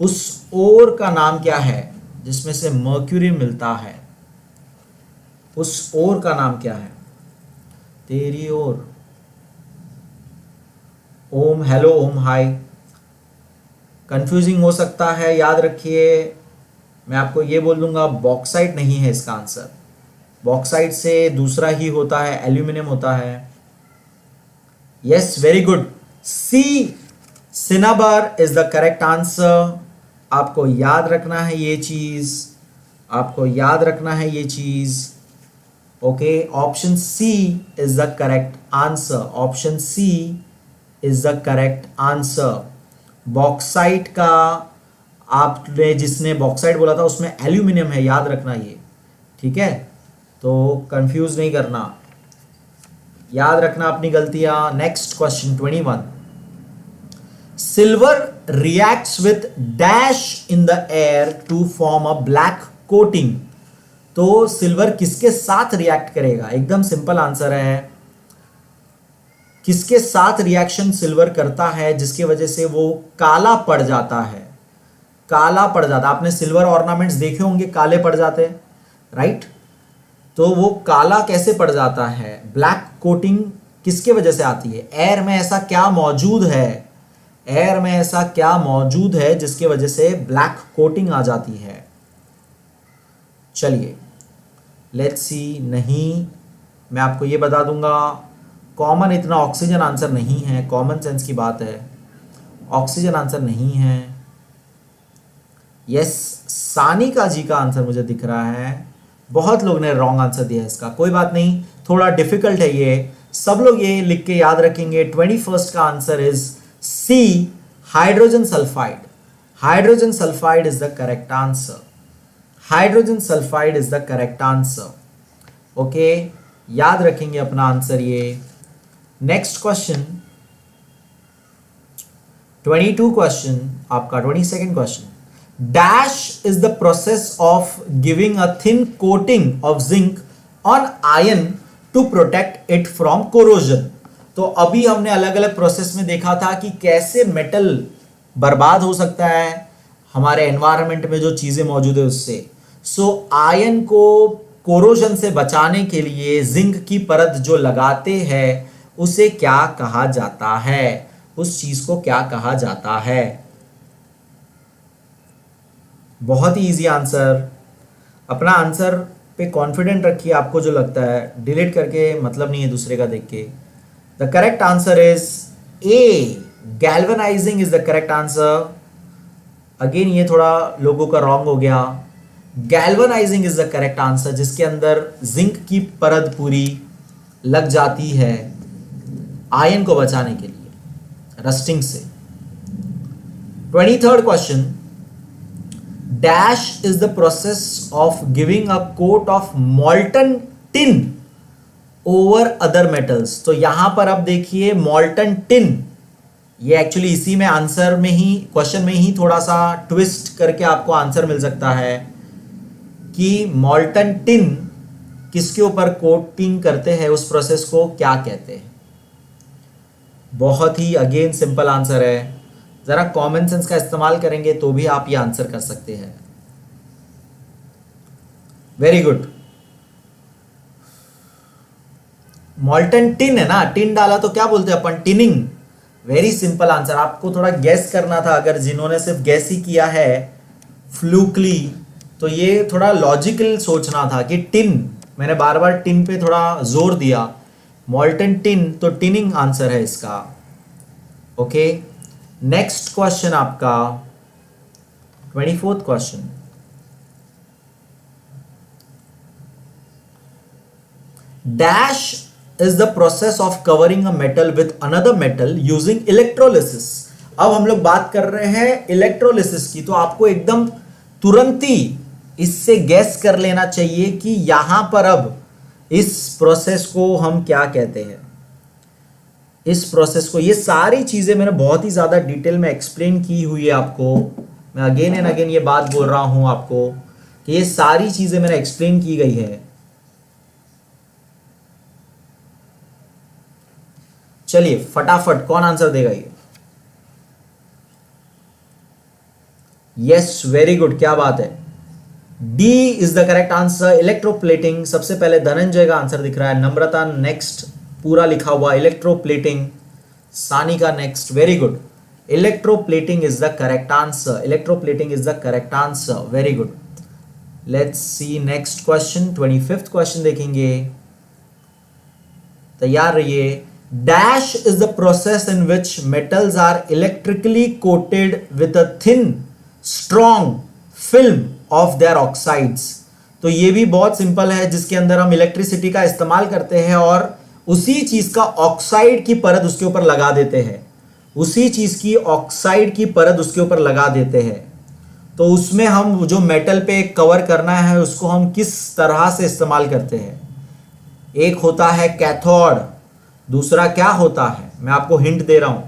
उस ओर का नाम क्या है जिसमें से मर्क्यूरी मिलता है? उस ओर का नाम क्या है? तेरी ओर। ओम, हेलो ओम, हाय। कंफ्यूजिंग हो सकता है, याद रखिए मैं आपको ये बोल दूंगा बॉक्साइट नहीं है इसका आंसर। बॉक्साइट से दूसरा ही होता है, एल्यूमिनियम होता है। Yes, very good, C, cinnabar is the correct answer. आपको याद रखना है ये चीज, आपको याद रखना है ये चीज। Okay, option C is the correct answer, option C is the correct answer. Bauxite का आपने जिसने बॉक्साइट बोला था उसमें एल्यूमिनियम है, याद रखना ये, ठीक है? तो कंफ्यूज नहीं करना, याद रखना अपनी गलतियां। Next question 21। Silver reacts with dash in the air to form a black coating। तो सिल्वर किसके साथ रिएक्ट करेगा? एकदम सिंपल आंसर है, किसके साथ रिएक्शन सिल्वर करता है जिसकी वजह से वो काला पड़ जाता है? काला पड़ जाता, आपने सिल्वर ऑर्नामेंट्स देखे होंगे काले पड़ जाते हैं, राइट? तो वो काला कैसे पड़ जाता है? ब्लैक कोटिंग किसके वजह से आती है? एयर में ऐसा क्या मौजूद है, एयर में ऐसा क्या मौजूद है जिसकी वजह से ब्लैक कोटिंग आ जाती है? चलिए लेट्स सी। नहीं, मैं आपको ये बता दूंगा, कॉमन इतना ऑक्सीजन आंसर नहीं है, कॉमन सेंस की बात है, ऑक्सीजन आंसर नहीं है। यस, सानिका जी का आंसर मुझे दिख रहा है। बहुत लोग ने रॉन्ग आंसर दिया इसका, कोई बात नहीं, थोड़ा डिफिकल्ट है ये, सब लोग ये लिख के याद रखेंगे। 21st का answer is C, hydrogen sulphide. Hydrogen sulphide is the correct answer. Hydrogen sulphide is the correct answer. Okay, याद रखेंगे अपना आंसर ये। नेक्स्ट क्वेश्चन 22 क्वेश्चन आपका 22nd question, dash is the process of giving a thin coating of zinc on iron to protect it from corrosion. तो अभी हमने अलग अलग प्रोसेस में देखा था कि कैसे मेटल बर्बाद हो सकता है हमारे एनवायरनमेंट में जो चीजें मौजूद है उससे। सो आयरन को कोरोजन से बचाने के लिए जिंक की परत जो लगाते हैं उसे क्या कहा जाता है, उस चीज को क्या कहा जाता है। बहुत ही इजी आंसर। अपना आंसर पे कॉन्फिडेंट रखिए, आपको जो लगता है डिलीट करके मतलब नहीं है दूसरे का देख के। The correct answer is a, galvanising is the correct answer. Again ये थोड़ा लोगों का रॉन्ग हो गया। Galvanising is the correct answer, जिसके अंदर जिंक की परत पूरी लग जाती है आयरन को बचाने के लिए रस्टिंग से। 23rd question, dash is the process of giving a coat of molten tin over other metals. तो यहां पर अब देखिए मॉल्टन टिन, ये एक्चुअली इसी में आंसर में ही क्वेश्चन में ही थोड़ा सा ट्विस्ट करके आपको आंसर मिल सकता है कि मॉल्टन टिन किसके ऊपर कोटिंग करते हैं, उस प्रोसेस को क्या कहते हैं। बहुत ही अगेन सिंपल आंसर है, जरा कॉमन सेंस का इस्तेमाल करेंगे तो भी आप ये आंसर कर सकते हैं। Very good. मॉल्टन टिन है ना, टिन डाला तो क्या बोलते हैं अपन, टिनिंग। Very simple answer. आपको थोड़ा गैस करना था, अगर जिन्होंने सिर्फ गैस ही किया है फ्लूकली, तो ये थोड़ा लॉजिकल सोचना था कि टिन, मैंने बार बार टिन पे थोड़ा जोर दिया। मॉल्टन टिन, तो टिनिंग आंसर है इसका। ओके, नेक्स्ट क्वेश्चन आपका 24th question, dash is the process of covering a metal with another metal using electrolysis. अब हम लोग बात कर रहे हैं इलेक्ट्रोलिसिस की, तो आपको एकदम तुरंत ही इससे गैस कर लेना चाहिए कि यहां पर अब इस प्रोसेस को हम क्या कहते हैं। इस प्रोसेस को, ये सारी चीजें मैंने बहुत ही ज्यादा डिटेल में एक्सप्लेन की हुई है आपको। मैं अगेन एंड अगेन ये बात बोल रहा हूं आपको कि ये सारी चीजें मैंने एक्सप्लेन की गई है। चलिए फटाफट कौन आंसर देगा ये। यस, वेरी गुड, क्या बात है। D is the correct answer, electroplating. सबसे पहले धनंजय का आंसर दिख रहा है, नम्रता नेक्स्ट, पूरा लिखा हुआ electroplating, Sanika next, very good. Electroplating is the correct answer, electroplating is the correct answer, very good. Let's see next question, 25th question देखेंगे, तैयार रहिए। Dash is the process in which metals are electrically coated with a thin strong film of their oxides. तो ये भी बहुत सिंपल है, जिसके अंदर हम इलेक्ट्रिसिटी का इस्तेमाल करते हैं और उसी चीज का ऑक्साइड की परत उसके ऊपर लगा देते हैं, उसी चीज की ऑक्साइड की परत उसके ऊपर लगा देते हैं। तो उसमें हम जो मेटल पे कवर करना है उसको हम किस तरह से इस्तेमाल करते हैं। एक होता है कैथोड, दूसरा क्या होता है, मैं आपको हिंट दे रहा हूं,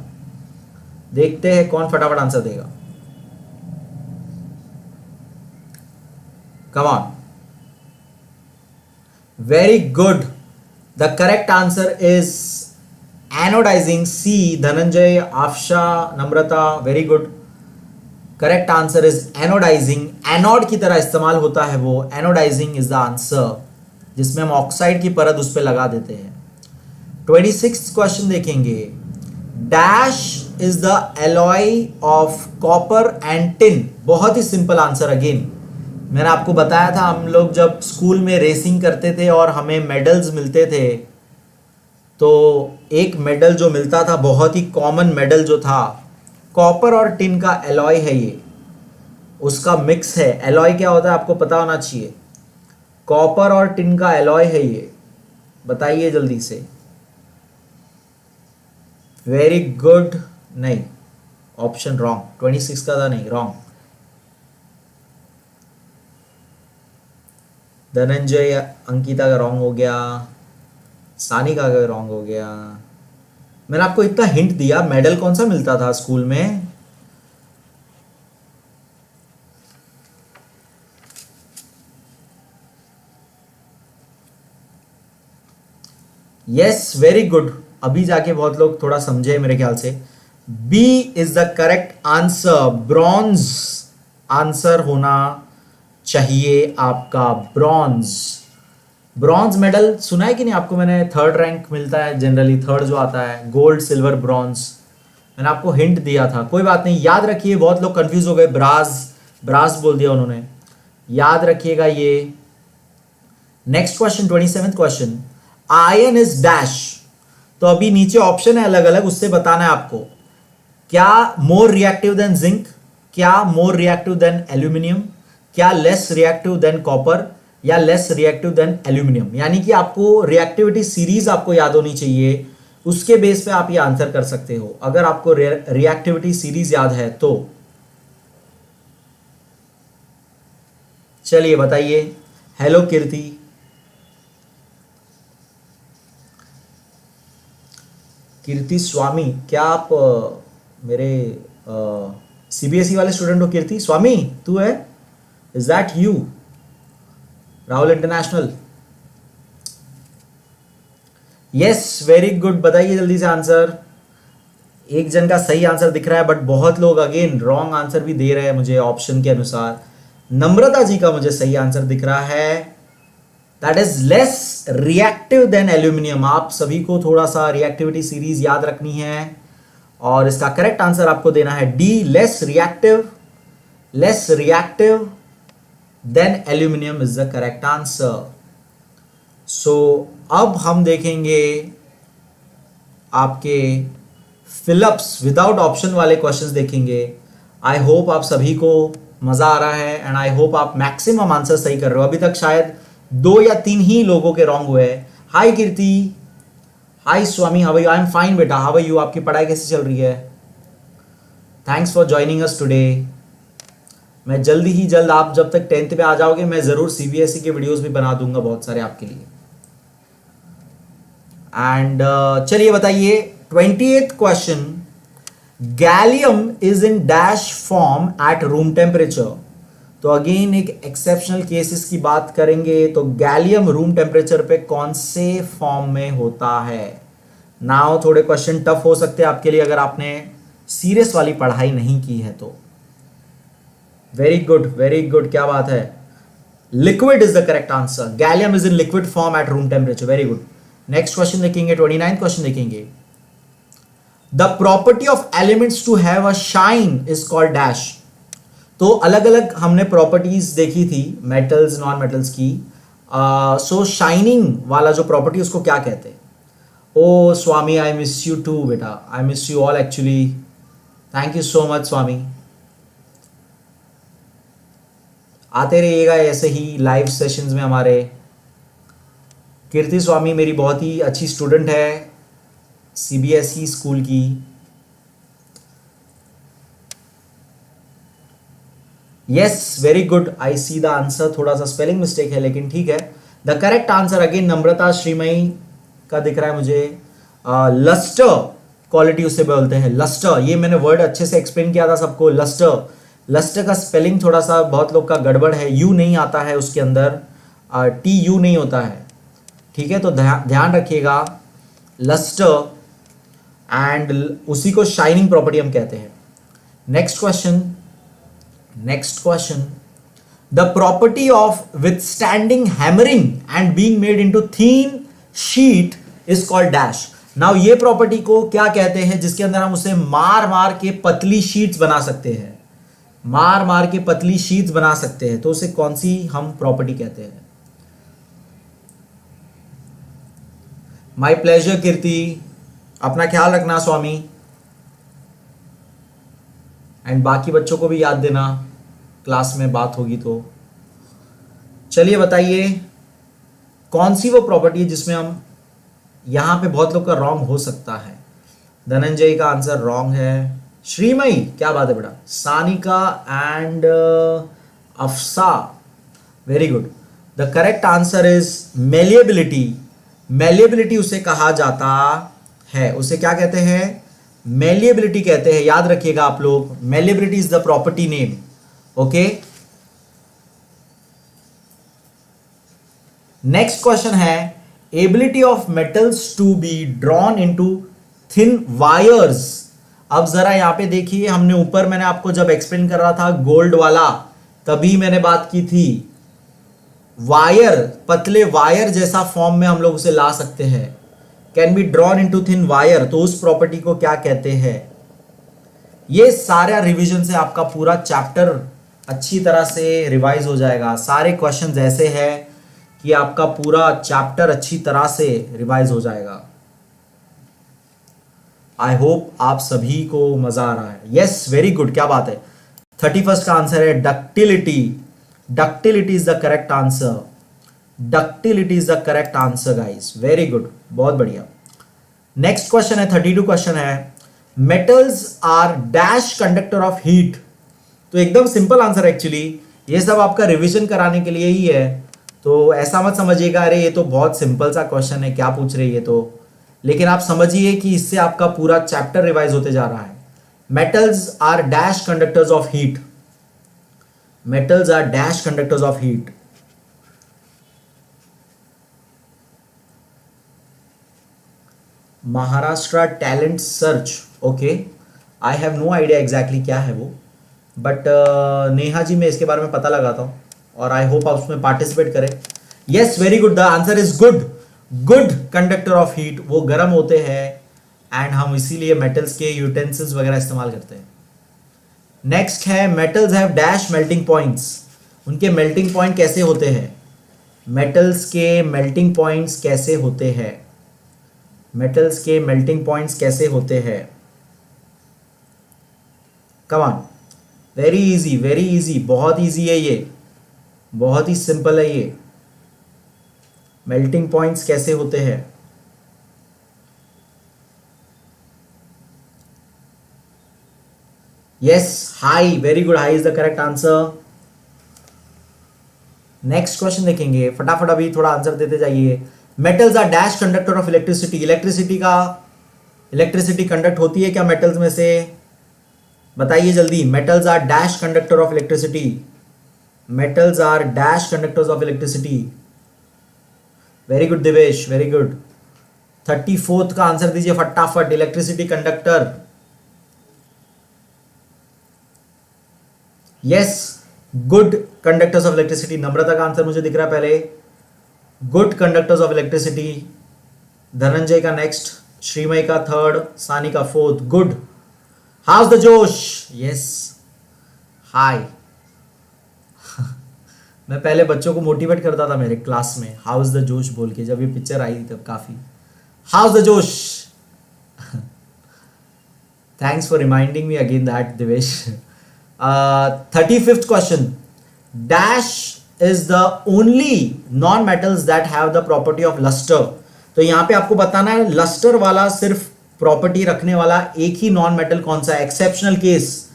देखते हैं कौन फटाफट आंसर देगा। Come on, very good, the correct answer is anodizing. C, Dhananjay, Afsha, Namrata, very good. Correct answer is anodizing. Anode की तरह इस्तेमाल होता है वो, एनोडाइजिंग इज द आंसर, जिसमें हम ऑक्साइड की परत उस पर लगा देते हैं। 26th क्वेश्चन देखेंगे, dash is the alloy of copper and tin. बहुत ही सिंपल आंसर। अगेन मैंने आपको बताया था, हम लोग जब स्कूल में रेसिंग करते थे और हमें मेडल्स मिलते थे, तो एक मेडल जो मिलता था, बहुत ही कॉमन मेडल जो था, कॉपर और टिन का एलॉय है ये, उसका मिक्स है। एलॉय क्या होता है आपको पता होना चाहिए, कॉपर और टिन का एलॉय है ये, बताइए जल्दी से। वेरी गुड, नहीं, ऑप्शन रॉन्ग, 26 का था नहीं, रॉन्ग। धनंजय अंकिता का रॉन्ग हो गया, सानिका का रॉन्ग हो गया। मैंने आपको इतना हिंट दिया, मेडल कौन सा मिलता था स्कूल में? Yes, very good. अभी जाके बहुत लोग थोड़ा समझे मेरे ख्याल से। B is the correct answer, bronze answer होना चाहिए आपका, ब्रॉन्ज। ब्रॉन्ज मेडल सुना है कि नहीं आपको? मैंने थर्ड रैंक मिलता है जनरली, थर्ड जो आता है, गोल्ड सिल्वर ब्रॉन्ज। मैंने आपको हिंट दिया था, कोई बात नहीं, याद रखिए। बहुत लोग कंफ्यूज हो गए, ब्रास ब्रास बोल दिया उन्होंने, याद रखिएगा ये। Next question, 27th question, ion is dash. तो अभी नीचे ऑप्शन है अलग अलग, उससे बताना है आपको, क्या मोर रिएक्टिव देन जिंक, क्या मोर रिएक्टिव देन एल्यूमिनियम, क्या लेस रिएक्टिव देन कॉपर, या लेस रिएक्टिव देन एल्यूमिनियम। यानी कि आपको रिएक्टिविटी सीरीज आपको याद होनी चाहिए, उसके बेस पे आप ये आंसर कर सकते हो, अगर आपको रिएक्टिविटी सीरीज याद है तो। चलिए बताइए। हेलो कीर्ति, कीर्ति स्वामी, क्या आप मेरे सीबीएसई वाले स्टूडेंट हो? कीर्ति स्वामी तू है? Is that you? Rahul international, yes very good. बताइए जल्दी से आंसर। एक जन का सही आंसर दिख रहा है, बट बहुत लोग अगेन रॉन्ग आंसर भी दे रहे हैं मुझे ऑप्शन के अनुसार। नम्रता जी का मुझे सही आंसर दिख रहा है, that is less reactive than aluminium. आप सभी को थोड़ा सा रिएक्टिविटी सीरीज याद रखनी है, और इसका करेक्ट आंसर आपको देना है D, less reactive than aluminium is the correct answer. So अब हम देखेंगे आपके फिलिप्स विदाउट ऑप्शन वाले क्वेश्चंस देखेंगे। आई होप आप सभी को मजा आ रहा है, एंड आई होप आप मैक्सिमम आंसर सही कर रहे हो। अभी तक शायद 2 या 3 ही लोगों के रॉन्ग हुए हैं। Hi Kirti, hi Swami, how are you? I am fine बेटा, हाउ आर यू? आपकी पढ़ाई कैसी चल रही है? Thanks for joining us today. मैं जल्दी ही जल्द, आप जब तक 10th पे आ जाओगे, मैं जरूर सीबीएसई के वीडियोस भी बना दूंगा बहुत सारे आपके लिए। एंड चलिए बताइए 28th question, gallium is in dash form at room temperature. तो अगेन एक एक्सेप्शनल केसेस की बात करेंगे, तो गैलियम रूम टेम्परेचर पे कौन से फॉर्म में होता है? नाउ थोड़े क्वेश्चन टफ हो सकते हैं आपके लिए अगर आपने सीरियस वाली पढ़ाई नहीं की है तो। वेरी गुड, क्या बात है। Liquid is the correct answer, gallium is in liquid form at room temperature. Very good. Next question देखेंगे, 29th क्वेश्चन देखेंगे, the property of elements to have a shine is called dash. तो अलग अलग हमने प्रॉपर्टीज देखी थी मेटल्स नॉन मेटल्स की। सो शाइनिंग वाला जो प्रॉपर्टी उसको क्या कहते हैं? Oh Swami, I miss you too बेटा, I miss you all actually. Thank you so much Swami. आते रहिएगा ऐसे ही लाइव सेशंस में हमारे। कीर्ति स्वामी मेरी बहुत ही अच्छी स्टूडेंट है सीबीएसई स्कूल की। Yes very good, I see the answer. थोड़ा सा स्पेलिंग मिस्टेक है लेकिन ठीक है। द करेक्ट आंसर अगेन नम्रता श्रीमयी का दिख रहा है मुझे। लस्टर क्वालिटी उसे बोलते हैं, लस्टर। ये मैंने वर्ड अच्छे से एक्सप्लेन किया था सबको। लस्टर का स्पेलिंग थोड़ा सा बहुत लोग का गड़बड़ है, यू नहीं आता है उसके अंदर, टी यू नहीं होता है, ठीक है? तो ध्यान रखिएगा, लस्टर, एंड उसी को शाइनिंग प्रॉपर्टी हम कहते हैं। Next question, the property of withstanding hammering and being made into thin sheet is called dash. Now ये प्रॉपर्टी को क्या कहते हैं जिसके अंदर हम उसे मार मार के पतली शीट्स बना सकते हैं? मार मार के पतली शीट्स बना सकते हैं, तो उसे कौन सी हम प्रॉपर्टी कहते हैं? माय प्लेजर कीर्ति, अपना ख्याल रखना स्वामी, एंड बाकी बच्चों को भी याद देना, क्लास में बात होगी तो। चलिए बताइए कौन सी वो प्रॉपर्टी है जिसमें हम, यहां पे बहुत लोग का रॉन्ग हो सकता है। धनंजय का आंसर रॉन्ग है। श्रीमयी क्या बात है बेटा। Sanika and अफसा, very good. The correct answer is malleability. Malleability उसे कहा जाता है, उसे क्या कहते हैं? मेलिएबिलिटी कहते हैं। याद रखिएगा आप लोग, malleability is the property name. Okay, next question है ability of metals to be drawn into thin wires. अब जरा यहां पे देखिए, हमने ऊपर मैंने आपको जब एक्सप्लेन कर रहा था गोल्ड वाला, तभी मैंने बात की थी वायर, पतले वायर जैसा फॉर्म में हम लोग उसे ला सकते हैं। Can be drawn into thin wire, तो उस प्रॉपर्टी को क्या कहते हैं? ये सारा रिवीजन से आपका पूरा चैप्टर अच्छी तरह से रिवाइज हो जाएगा। सारे क्वेश्चंस ऐसे हैं कि आपका पूरा चैप्टर अच्छी तरह से रिवाइज हो जाएगा। आई होप आप सभी को मजा आ रहा है। यस, वेरी गुड, क्या बात है। 31st का आंसर है ductility. Ductility is the correct answer. Ductility is the correct answer guys, very good, बहुत बढ़िया। नेक्स्ट क्वेश्चन है 32 क्वेश्चन है metals are dash conductor of heat. तो एकदम सिंपल आंसर एक्चुअली, ये सब आपका रिवीजन कराने के लिए ही है, तो ऐसा मत समझिएगा अरे ये तो बहुत सिंपल सा क्वेश्चन है, क्या पूछ रहे हैं ये तो। लेकिन आप समझिए कि इससे आपका पूरा चैप्टर रिवाइज होते जा रहा है। Metals are dash conductors of heat. Metals are dash conductors of heat. Maharashtra talent search, okay, I have no idea exactly क्या है वो, बट नेहा जी मैं इसके बारे में पता लगाता हूं और आई होप आप उसमें पार्टिसिपेट करें। Yes, very good, the answer is good. Good conductor of heat, वो गर्म होते हैं एंड हम इसीलिए मेटल्स के यूटेंसिल्स वगैरह इस्तेमाल करते हैं। नेक्स्ट है metals have dash melting points. उनके मेल्टिंग पॉइंट कैसे होते हैं? मेटल्स के मेल्टिंग पॉइंट्स कैसे होते हैं? मेटल्स के मेल्टिंग पॉइंट्स कैसे होते हैं? कम on, very easy, very easy, बहुत इजी है ये, बहुत ही सिंपल है ये। मेल्टिंग पॉइंट्स कैसे होते हैं? Yes, high, very good, high is the correct answer. Next question देखेंगे, फटाफट अभी थोड़ा आंसर देते जाइए। Metals are dash conductor of electricity. Electricity conduct होती है क्या मेटल्स में से? बताइए जल्दी। Metals are dash conductor of electricity. Metals are dash conductors of electricity. Very good Divesh, very good. 34th का आंसर दीजिए फटाफट। Electricity conductor, yes, good conductors of electricity. Namrata का आंसर मुझे दिख रहा है पहले, good conductors of electricity. Dhananjay का नेक्स्ट, श्रीमय का थर्ड, सानी का फोर्थ। गुड। हाउस द जोश? Yes, high. मैं पहले बच्चों को मोटिवेट करता था मेरे क्लास में, हाउस द जोश बोल के, जब ये पिक्चर आई थी तब काफी। How's the josh? Thanks for reminding me again that Divesh. 35th question, dash is the only non metals that have the property of lustre. तो यहां पे आपको बताना है लस्टर वाला सिर्फ प्रॉपर्टी रखने वाला एक ही नॉन मेटल कौन सा है? Exceptional case.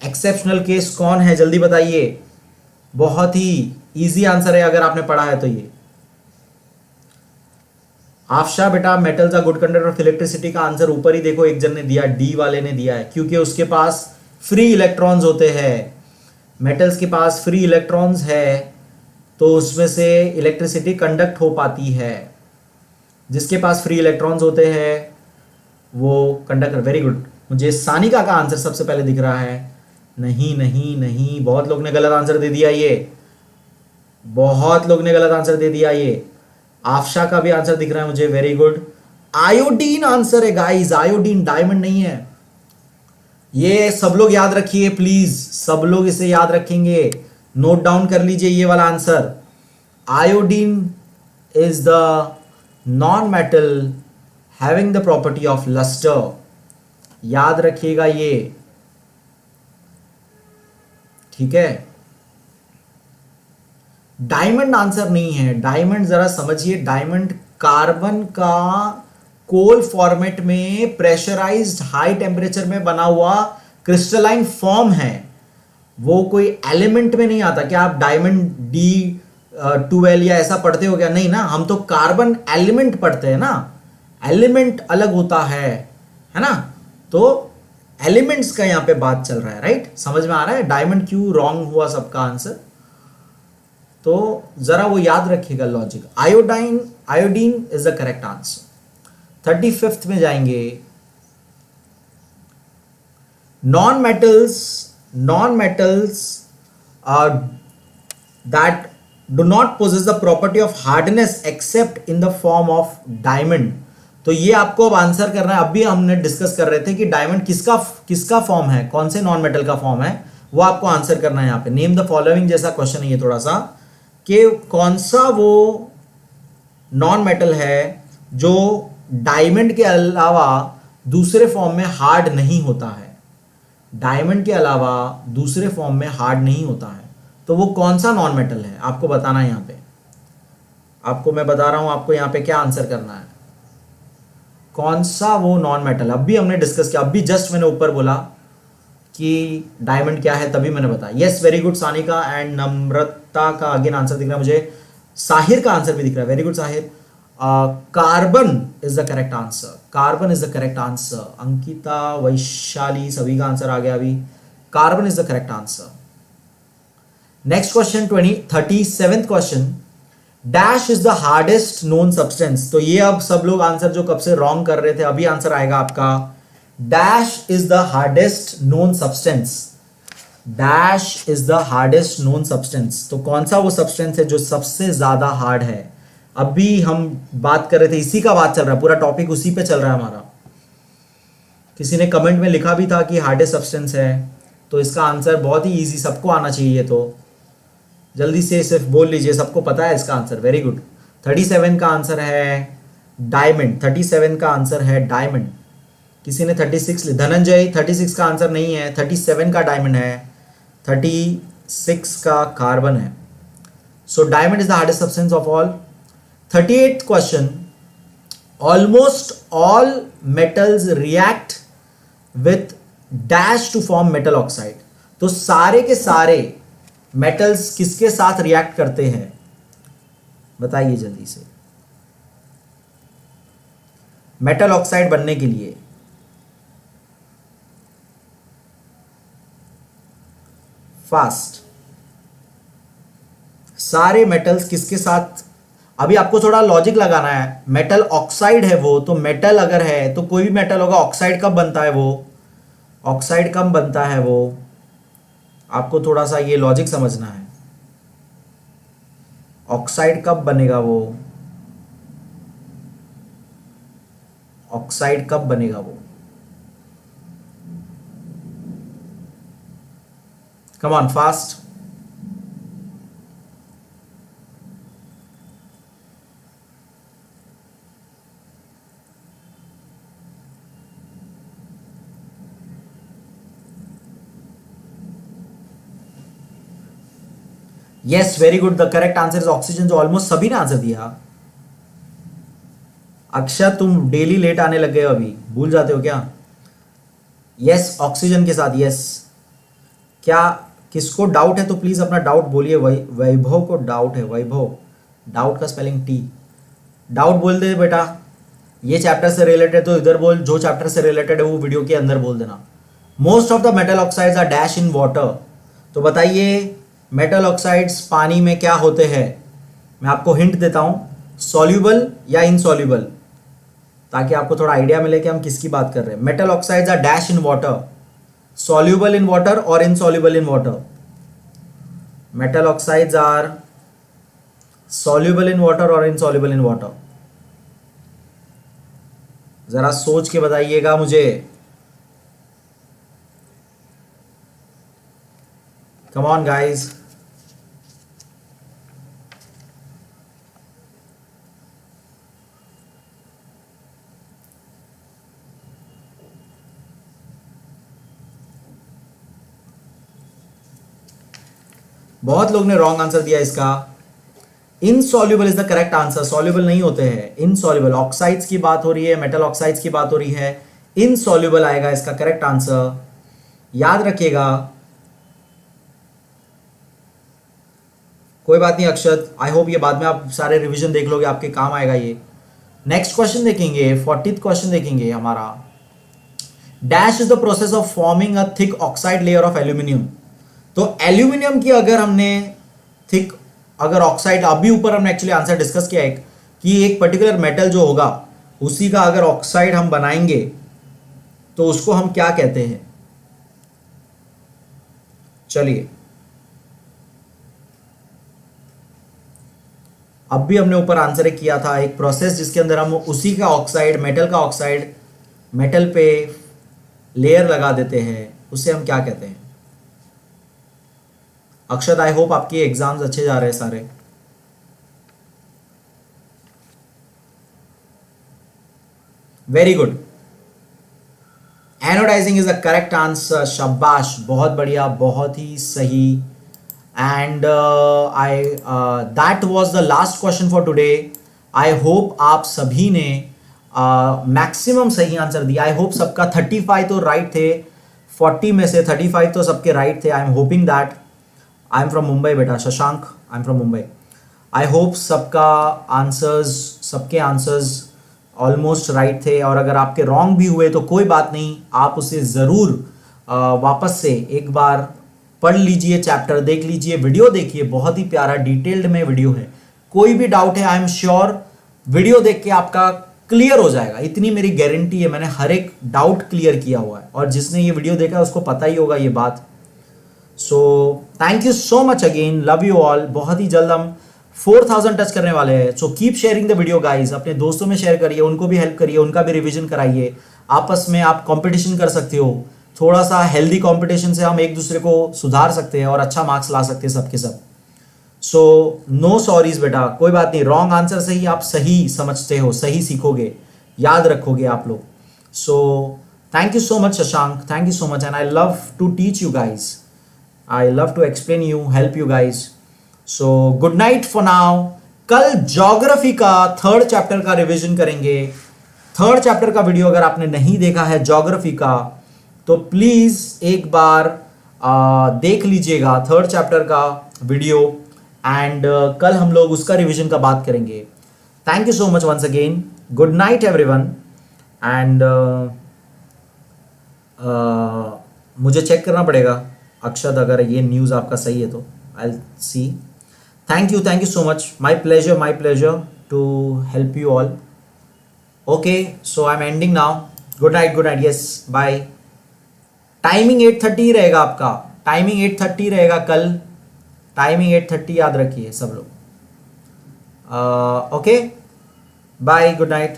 एक्सेप्शनल केस कौन है जल्दी बताइए। बहुत ही इजी आंसर है अगर आपने पढ़ा है तो ये। आफशा बेटा, metals are good conductor of electricity का आंसर ऊपर ही देखो, एक जन ने दिया, डी वाले ने दिया है, क्योंकि उसके पास फ्री इलेक्ट्रॉन्स होते हैं। मेटल्स के पास फ्री इलेक्ट्रॉन्स है तो उसमें से इलेक्ट्रिसिटी कंडक्ट हो पाती है। जिसके पास फ्री इलेक्ट्रॉन्स होते हैं वो कंडक्टर। Very good. मुझे सानिका का आंसर सबसे पहले दिख रहा है। नहीं नहीं नहीं, बहुत लोग ने गलत आंसर दे दिया ये, बहुत लोग ने गलत आंसर दे दिया ये। आफशा का भी आंसर दिख रहा है मुझे, वेरी गुड। आयोडीन आंसर है गाइस, आयोडीन, डायमंड नहीं है। ये सब लोग याद रखिए प्लीज, सब लोग इसे याद रखेंगे, नोट डाउन कर लीजिए ये वाला answer. Iodine is the non metal having the property of lustre, याद रखिएगा ये, ठीक है। डायमंड आंसर नहीं है। डायमंड जरा समझिए, डायमंड कार्बन का कोल फॉर्मेट में प्रेशराइज्ड हाई टेम्परेचर में बना हुआ क्रिस्टलाइन फॉर्म है। वो कोई एलिमेंट में नहीं आता। क्या आप डायमंड D12 या ऐसा पढ़ते हो क्या? नहीं ना, हम तो कार्बन एलिमेंट पढ़ते हैं ना, एलिमेंट अलग होता है ना। तो एलिमेंट्स का यहां पे बात चल रहा है, राइट? समझ में आ रहा है डायमंड क्यों रॉन्ग हुआ सबका आंसर? तो जरा वो याद रखिएगा logic. Iodine is the correct answer. 35th में जाएंगे। Non metals that do not possess the property of hardness accept in the form of diamond. तो ये आपको अब आंसर करना है। अभी हमने डिस्कस कर रहे थे कि डायमंड किसका फॉर्म है, कौन से नॉन मेटल का फॉर्म है, वो आपको आंसर करना है। यहां पे नेम द फॉलोइंग जैसा क्वेश्चन है ये थोड़ा सा, कि कौन सा वो नॉन मेटल है जो डायमंड के अलावा दूसरे फॉर्म में हार्ड नहीं होता है। डायमंड के अलावा दूसरे फॉर्म में हार्ड नहीं होता है, तो वो कौन सा नॉन मेटल है आपको बताना है। यहां पे आपको मैं बता रहा हूं, आपको यहां पे क्या आंसर करना है, कौन सा वो नॉन मेटल। अभी हमने डिस्कस किया, अभी जस्ट मैंने ऊपर बोला कि डायमंड क्या है, तभी मैंने बताया। Yes, very good Sanika and Namrata का अगेन आंसर दिख रहा है मुझे। साहिर का आंसर भी दिख रहा है, very good Sahir. Carbon is the correct answer, carbon is the correct answer. Ankita, Vaishali, सभी का आंसर आ गया अभी। Carbon is the correct answer. Next question 37th question, dash is the hardest known substance. तो ये अब सब लोग आंसर जो कब से रॉन्ग कर रहे थे, अभी आंसर आएगा आपका। Dash is the hardest known substance, dash is the hardest known substance. तो कौन सा वो सब्सटेंस है जो सबसे ज्यादा हार्ड है? अभी हम बात कर रहे थे, इसी का बात चल रहा है, पूरा टॉपिक उसी पे चल रहा है हमारा। किसी ने कमेंट में लिखा भी था कि हार्डेस्ट सब्सटेंस है, तो इसका आंसर बहुत ही इजी, सबको आना चाहिए। तो जल्दी से सिर्फ बोल लीजिए, सबको पता है इसका आंसर। Very good. 37 का आंसर है डायमंड, 37 का आंसर है डायमंड। किसी ने 36 लिखा, धनंजय 36 का आंसर नहीं है, 37 का डायमंड है, 36 का कार्बन है। So diamond is the hardest substance of all. 38th question, almost all metals react with dash to form metal oxide. तो सारे के सारे मेटल्स किसके साथ रिएक्ट करते हैं, बताइए जल्दी से। मेटल ऑक्साइड बनने के लिए फास्ट, सारे मेटल्स किसके साथ? अभी आपको थोड़ा लॉजिक लगाना है। मेटल ऑक्साइड है वो, तो मेटल अगर है तो कोई भी मेटल होगा, ऑक्साइड कब बनता है वो, ऑक्साइड कब बनता है वो, आपको थोड़ा सा ये लॉजिक समझना है। ऑक्साइड कब बनेगा वो, ऑक्साइड कब बनेगा वो? Come on fast. Yes, very good, the correct answer is oxygen. जो ऑलमोस्ट सभी ने आंसर दिया। अक्षर तुम डेली लेट आने लग गए, अभी भूल जाते हो क्या? यस, ऑक्सीजन के साथ। यस, क्या किसको डाउट है तो प्लीज अपना डाउट बोलिए। वैभव को डाउट है, वैभव, डाउट का स्पेलिंग टी। डाउट बोल दे बेटा, ये चैप्टर से रिलेटेड तो इधर बोल, जो चैप्टर से रिलेटेड है वो वीडियो के अंदर बोल देना। Most of the metal oxides are dash in water. तो बताइए मेटल ऑक्साइड्स पानी में क्या होते हैं? मैं आपको हिंट देता हूं, सॉल्यूबल या इनसॉल्यूबल, ताकि आपको थोड़ा आइडिया मिले कि हम किसकी बात कर रहे हैं। Metal oxides are dash in water, soluble in water और insoluble in water. Metal oxides are soluble in water और इनसॉल्यूबल इन वाटर। जरा सोच के बताइएगा मुझे। Come on guys. बहुत लोग ने रॉन्ग आंसर दिया इसका। Insoluble is the correct answer. Soluble नहीं होते हैं, इनसॉल्युबल। ऑक्साइड्स की बात हो रही है, मेटल ऑक्साइड्स की बात हो रही है, इनसॉल्युबल आएगा इसका करेक्ट आंसर। याद रखिएगा, कोई बात नहीं अक्षत, आई होप ये बाद में आप सारे रिवीजन देख लोगे, आपके काम आएगा ये। नेक्स्ट क्वेश्चन देखेंगे, 40th क्वेश्चन देखेंगे हमारा। Dash is the process of forming a thick oxide layer of aluminium. तो एल्यूमिनियम की अगर हमने थिक अगर ऑक्साइड, अभी ऊपर हमने एक्चुअली आंसर डिस्कस किया है कि एक पर्टिकुलर मेटल जो होगा उसी का अगर ऑक्साइड हम बनाएंगे तो उसको हम क्या कहते हैं। चलिए, अब भी हमने ऊपर आंसर किया था, एक प्रोसेस जिसके अंदर हम उसी का ऑक्साइड, मेटल का ऑक्साइड मेटल पे लेयर लगा देते हैं, उसे हम क्या कहते हैं। अक्षत, आई होप आपके एग्जाम्स अच्छे जा रहे हैं सारे। Very good, anodizing is the correct answer. शाबाश, बहुत बढ़िया, बहुत ही सही। And I that was the last question for today. I hope आप सभी ने मैक्सिमम सही आंसर दिया। आई होप सबका 35 तो राइट थे, 40 में से 35 तो सबके राइट थे। I am hoping that. I am from Mumbai बेटा, Shashank, I am from Mumbai. I hope सबके आंसर्स ऑलमोस्ट राइट थे, और अगर आपके रॉन्ग भी हुए तो कोई बात नहीं, आप उसे ज़रूर वापस से एक बार पढ़ लीजिए, चैप्टर देख लीजिए, वीडियो देखिए, बहुत ही प्यारा डिटेल्ड में वीडियो है। कोई भी डाउट है, आई एम श्योर वीडियो देख के आपका क्लियर हो जाएगा, इतनी मेरी गारंटी है। मैंने हर एक डाउट क्लियर किया हुआ है, और जिसने ये वीडियो देखा है उसको पता ही होगा ये बात। सो thank you so much again, love you all. बहुत ही जल्द हम 4000 टच करने वाले हैं। So keep sharing the video guys, अपने दोस्तों में शेयर करिए, उनको भी हेल्प करिए, उनका भी रिवीजन कराइए। आपस में आप कंपटीशन कर सकते हो, थोड़ा सा हेल्दी कंपटीशन से हम एक दूसरे को सुधार सकते हैं और अच्छा मार्क्स ला सकते हैं सबके सब। सो नो सॉरीज बेटा, कोई बात नहीं, रॉन्ग आंसर से ही आप सही समझते हो, सही सीखोगे, याद रखोगे आप लोग। So thank you so much Shashank, thank you so much, and I love to teach you guys, I love to explain you, help you guys. So good night for now. कल ज्योग्राफी का 3rd चैप्टर का रिवीजन करेंगे। 3rd चैप्टर का वीडियो अगर आपने नहीं देखा है ज्योग्राफी का तो प्लीज एक बार देख लीजिएगा 3rd चैप्टर का वीडियो, एंड कल हम लोग उसका रिवीजन का बात करेंगे। Thank you so much once again, good night everyone. And मुझे चेक करना पड़ेगा अक्षत, अगर ये न्यूज़ आपका सही है तो I will see. Thank you so much, my pleasure to help you all. Okay, so I am ending now. Good night, yes, bye. Timing 8:30 रहेगा आपका, टाइमिंग 8:30 रहेगा कल, टाइमिंग 8:30 याद रखिए सब लोग। Okay, bye, good night.